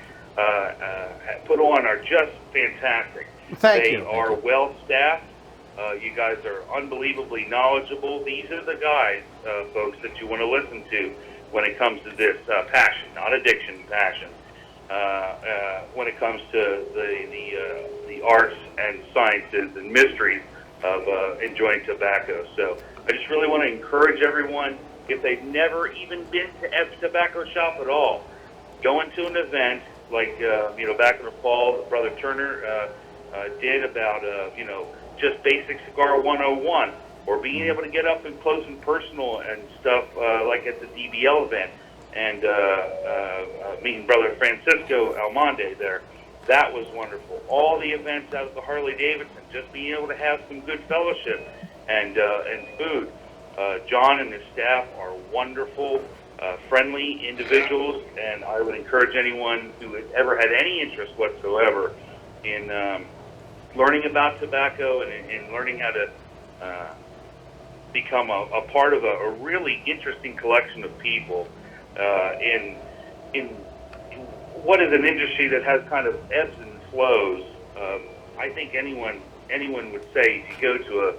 put on are just fantastic. Thank you. They are well staffed. You guys are unbelievably knowledgeable. These are the guys, folks, that you want to listen to when it comes to this passion, not addiction, passion. When it comes to the arts and sciences and mysteries of enjoying tobacco. So I just really want to encourage everyone, if they've never even been to a tobacco shop at all, going to an event like back in the fall, Brother Turner did about just basic cigar 101, or being able to get up and close and personal and stuff like at the DBL event, and meeting Brother Francisco Almonte there. That was wonderful. All the events out of the Harley Davidson, just being able to have some good fellowship and food. John and his staff are wonderful, friendly individuals, and I would encourage anyone who has ever had any interest whatsoever in learning about tobacco and learning how to become a part of a really interesting collection of people in what is an industry that has kind of ebbs and flows. I think anyone would say, if you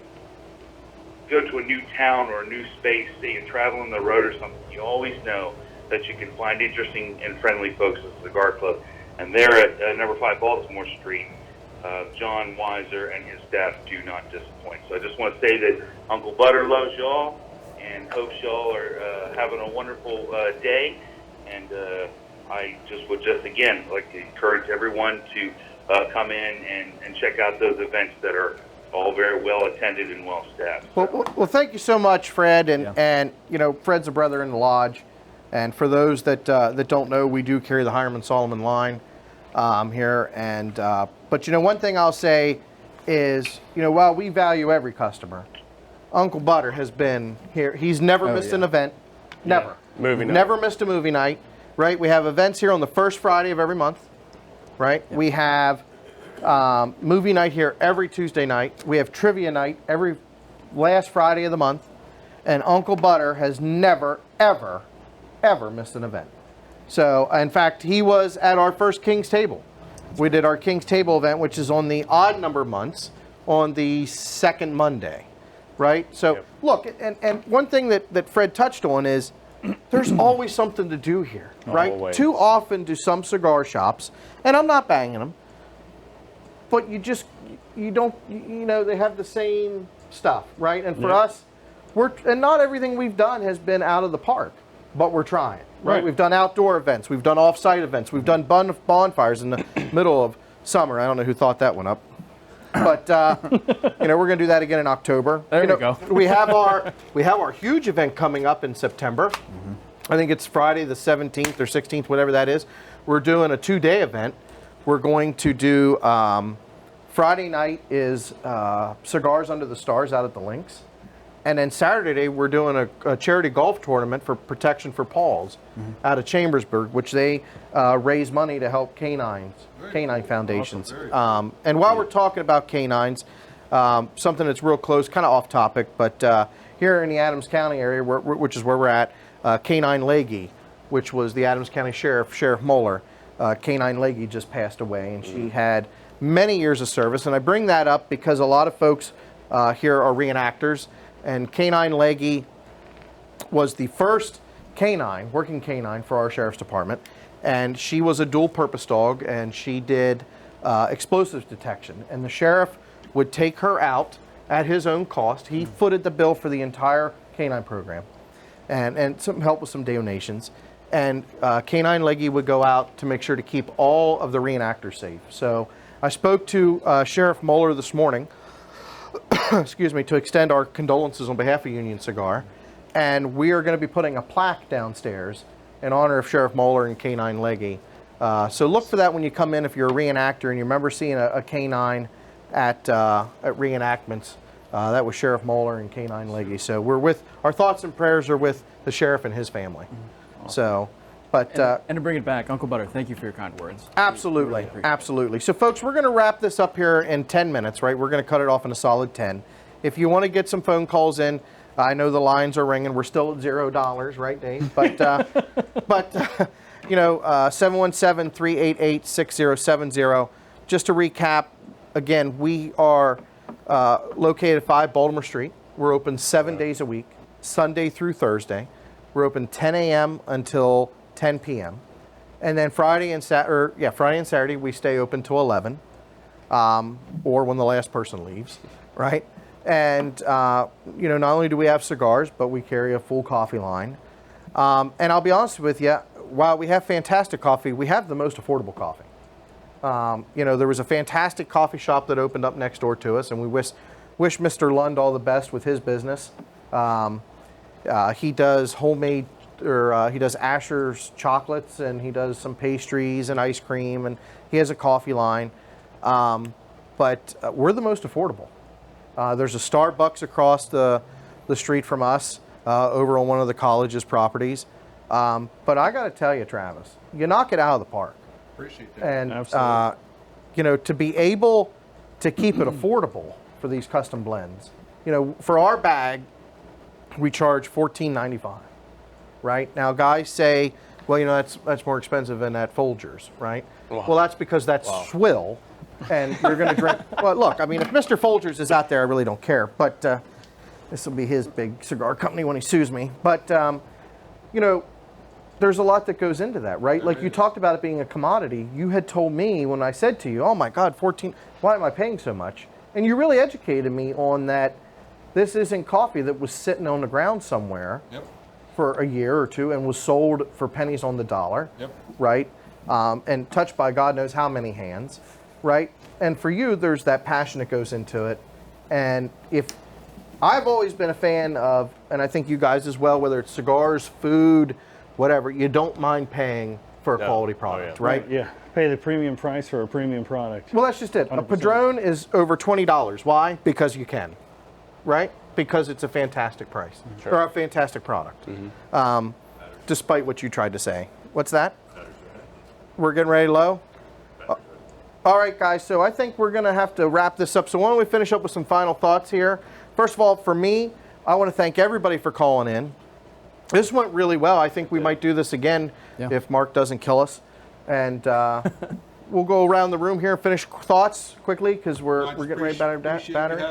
go to a new town or a new space, say you're traveling the road or something, you always know that you can find interesting and friendly folks at the Cigar Club. And they're at number 5 Baltimore Street. John Weiser and his staff do not disappoint. So I just want to say that Uncle Butter loves y'all and hopes y'all are having a wonderful day. And I would again like to encourage everyone to come in and check out those events that are all very well attended and well staffed. Well, thank you so much, Fred. And Fred's a brother in the lodge. And for those that don't know, we do carry the Hiram Solomon line here. And but one thing I'll say is, while we value every customer, Uncle Butter has been here. He's never missed an event. Never. Movie night. Never missed a movie night. Right? We have events here on the first Friday of every month. Right? We have movie night here every Tuesday night. We have trivia night every last Friday of the month. And Uncle Butter has never, ever, ever missed an event. So, in fact, he was at our first King's Table. We did our King's Table event, which is on the odd number months, on the second Monday, right? So, look, and one thing that Fred touched on is there's always something to do here, right? Always. Too often do some cigar shops, and I'm not banging them, but you don't, they have the same stuff, right? And for us, and not everything we've done has been out of the park, but we're trying. Right, we've done outdoor events, we've done off-site events, we've done bonfires in the middle of summer. I don't know who thought that one up, but we're going to do that again in October. There we go. we have our huge event coming up in September. Mm-hmm. I think it's Friday the 17th or 16th, whatever that is. We're doing a 2-day event. We're going to do Friday night is Cigars Under the Stars out at the Links. And then Saturday, we're doing a charity golf tournament for Protection for Paws out of Chambersburg, which they raise money to help canine foundations. Awesome. And while we're talking about canines, something that's real close, kind of off topic, but here in the Adams County area, which is where we're at, Canine Leahy, which was the Adams County Sheriff, Sheriff Moeller, Canine Leahy just passed away, and she had many years of service. And I bring that up because a lot of folks here are reenactors. And Canine Leahy was the first working canine for our sheriff's department. And she was a dual-purpose dog, and she did explosives detection. And the sheriff would take her out at his own cost. He footed the bill for the entire canine program and some help with some donations. And Canine Leahy would go out to make sure to keep all of the reenactors safe. So I spoke to Sheriff Moeller this morning, excuse me, to extend our condolences on behalf of Union Cigar. And we are going to be putting a plaque downstairs in honor of Sheriff Moeller and K9 Leggy. So look for that when you come in if you're a reenactor and you remember seeing a K9 at reenactments. That was Sheriff Moeller and K9 Leggy. So our thoughts and prayers are with the sheriff and his family. So, but and to bring it back, Uncle Butter, thank you for your kind words. Absolutely, absolutely. So folks, we're going to wrap this up here in 10 minutes, right? We're going to cut it off in a solid 10. If you want to get some phone calls in, I know the lines are ringing. We're still at $0, right, Dave? But, 717-388-6070. Just to recap, again, we are located at 5 Baltimore Street. We're open 7 days a week, Sunday through Thursday. We're open 10 a.m. until 10 p.m. And then Friday and Saturday, we stay open till 11, or when the last person leaves, right? And, not only do we have cigars, but we carry a full coffee line. And I'll be honest with you, while we have fantastic coffee, we have the most affordable coffee. There was a fantastic coffee shop that opened up next door to us, and we wish Mr. Lund all the best with his business. He does homemade, he does Asher's chocolates, and he does some pastries and ice cream, and he has a coffee line. But we're the most affordable. There's a Starbucks across the street from us, over on one of the college's properties. But I got to tell you, Travis, you knock it out of the park. Appreciate that. And, to be able to keep it affordable for these custom blends. For our bag, we charge $14.95, right? Now, guys say, well, that's more expensive than at Folgers, right? Wow. Well, that's because that's swill, and you're going to drink. Well, look, I mean, if Mr. Folgers is out there, I really don't care, but this will be his big cigar company when he sues me. But, there's a lot that goes into that, right? Like you talked about it being a commodity. You had told me when I said to you, oh my God, 14, why am I paying so much? And you really educated me on that. This isn't coffee that was sitting on the ground somewhere for a year or two and was sold for pennies on the dollar, right? And touched by God knows how many hands, right? And for you, there's that passion that goes into it. And if I've always been a fan of, and I think you guys as well, whether it's cigars, food, whatever, you don't mind paying for a quality product, right? Yeah, pay the premium price for a premium product. Well, that's just it. 100%. A Padron is over $20. Why? Because you can, right? Because it's a fantastic price, or a fantastic product, despite what you tried to say. What's that? We're getting ready low? All right, guys, so I think we're going to have to wrap this up. So why don't we finish up with some final thoughts here? First of all, for me, I want to thank everybody for calling in. This went really well. I think we might do this again if Mark doesn't kill us. And we'll go around the room here and finish thoughts quickly because we're getting ready to battery.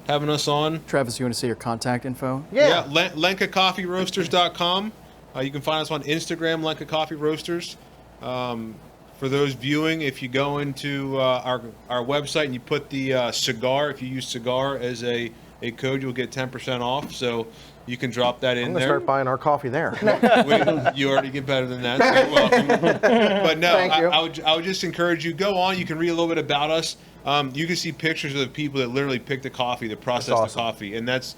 Having us on. Travis, you want to say your contact info? Yeah, LenkaCoffeeRoasters.com. You can find us on Instagram, Lenka Coffee Roasters. For those viewing, if you go into our website and you put the cigar, if you use cigar as a code, you'll get 10% off. So you can drop that in I'm there. going to start buying our coffee there. You already get better than that, so you're welcome. But no, I would just encourage you, go on. You can read a little bit about us. You can see pictures of the people that literally pick the coffee, that process the coffee, and that's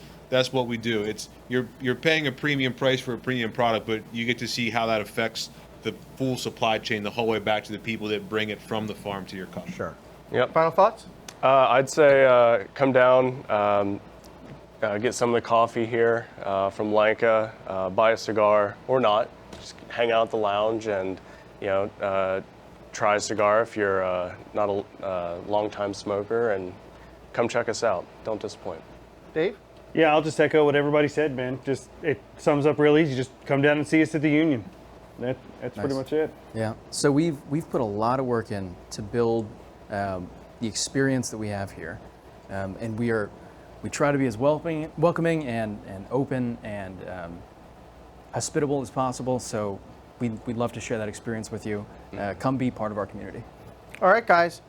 what we do. It's you're paying a premium price for a premium product, but you get to see how that affects the full supply chain the whole way back to the people that bring it from the farm to your cup. Sure. Yep. Final thoughts? I'd say come down, get some of the coffee here from Lenka, buy a cigar or not. Just hang out at the lounge and try a cigar if you're not a long-time smoker, and come check us out. Don't disappoint. Dave? Yeah, I'll just echo what everybody said, man. It sums up real easy. Just come down and see us at the Union. That's pretty much it. Yeah. So we've put a lot of work in to build the experience that we have here, and we try to be as welcoming and open and hospitable as possible. So we'd love to share that experience with you. Come be part of our community. All right, guys.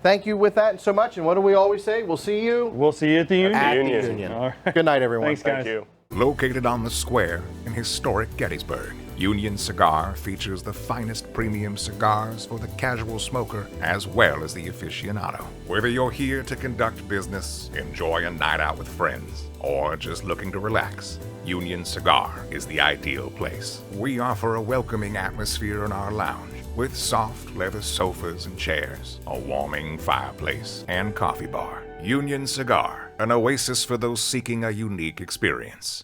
Thank you with that so much. And what do we always say? We'll see you. We'll see you at the Union. At the Union. All right. Good night, everyone. Thanks, guys. Thank you. Located on the square in historic Gettysburg. Union Cigar features the finest premium cigars for the casual smoker as well as the aficionado. Whether you're here to conduct business, enjoy a night out with friends, or just looking to relax, Union Cigar is the ideal place. We offer a welcoming atmosphere in our lounge with soft leather sofas and chairs, a warming fireplace, and coffee bar. Union Cigar, an oasis for those seeking a unique experience.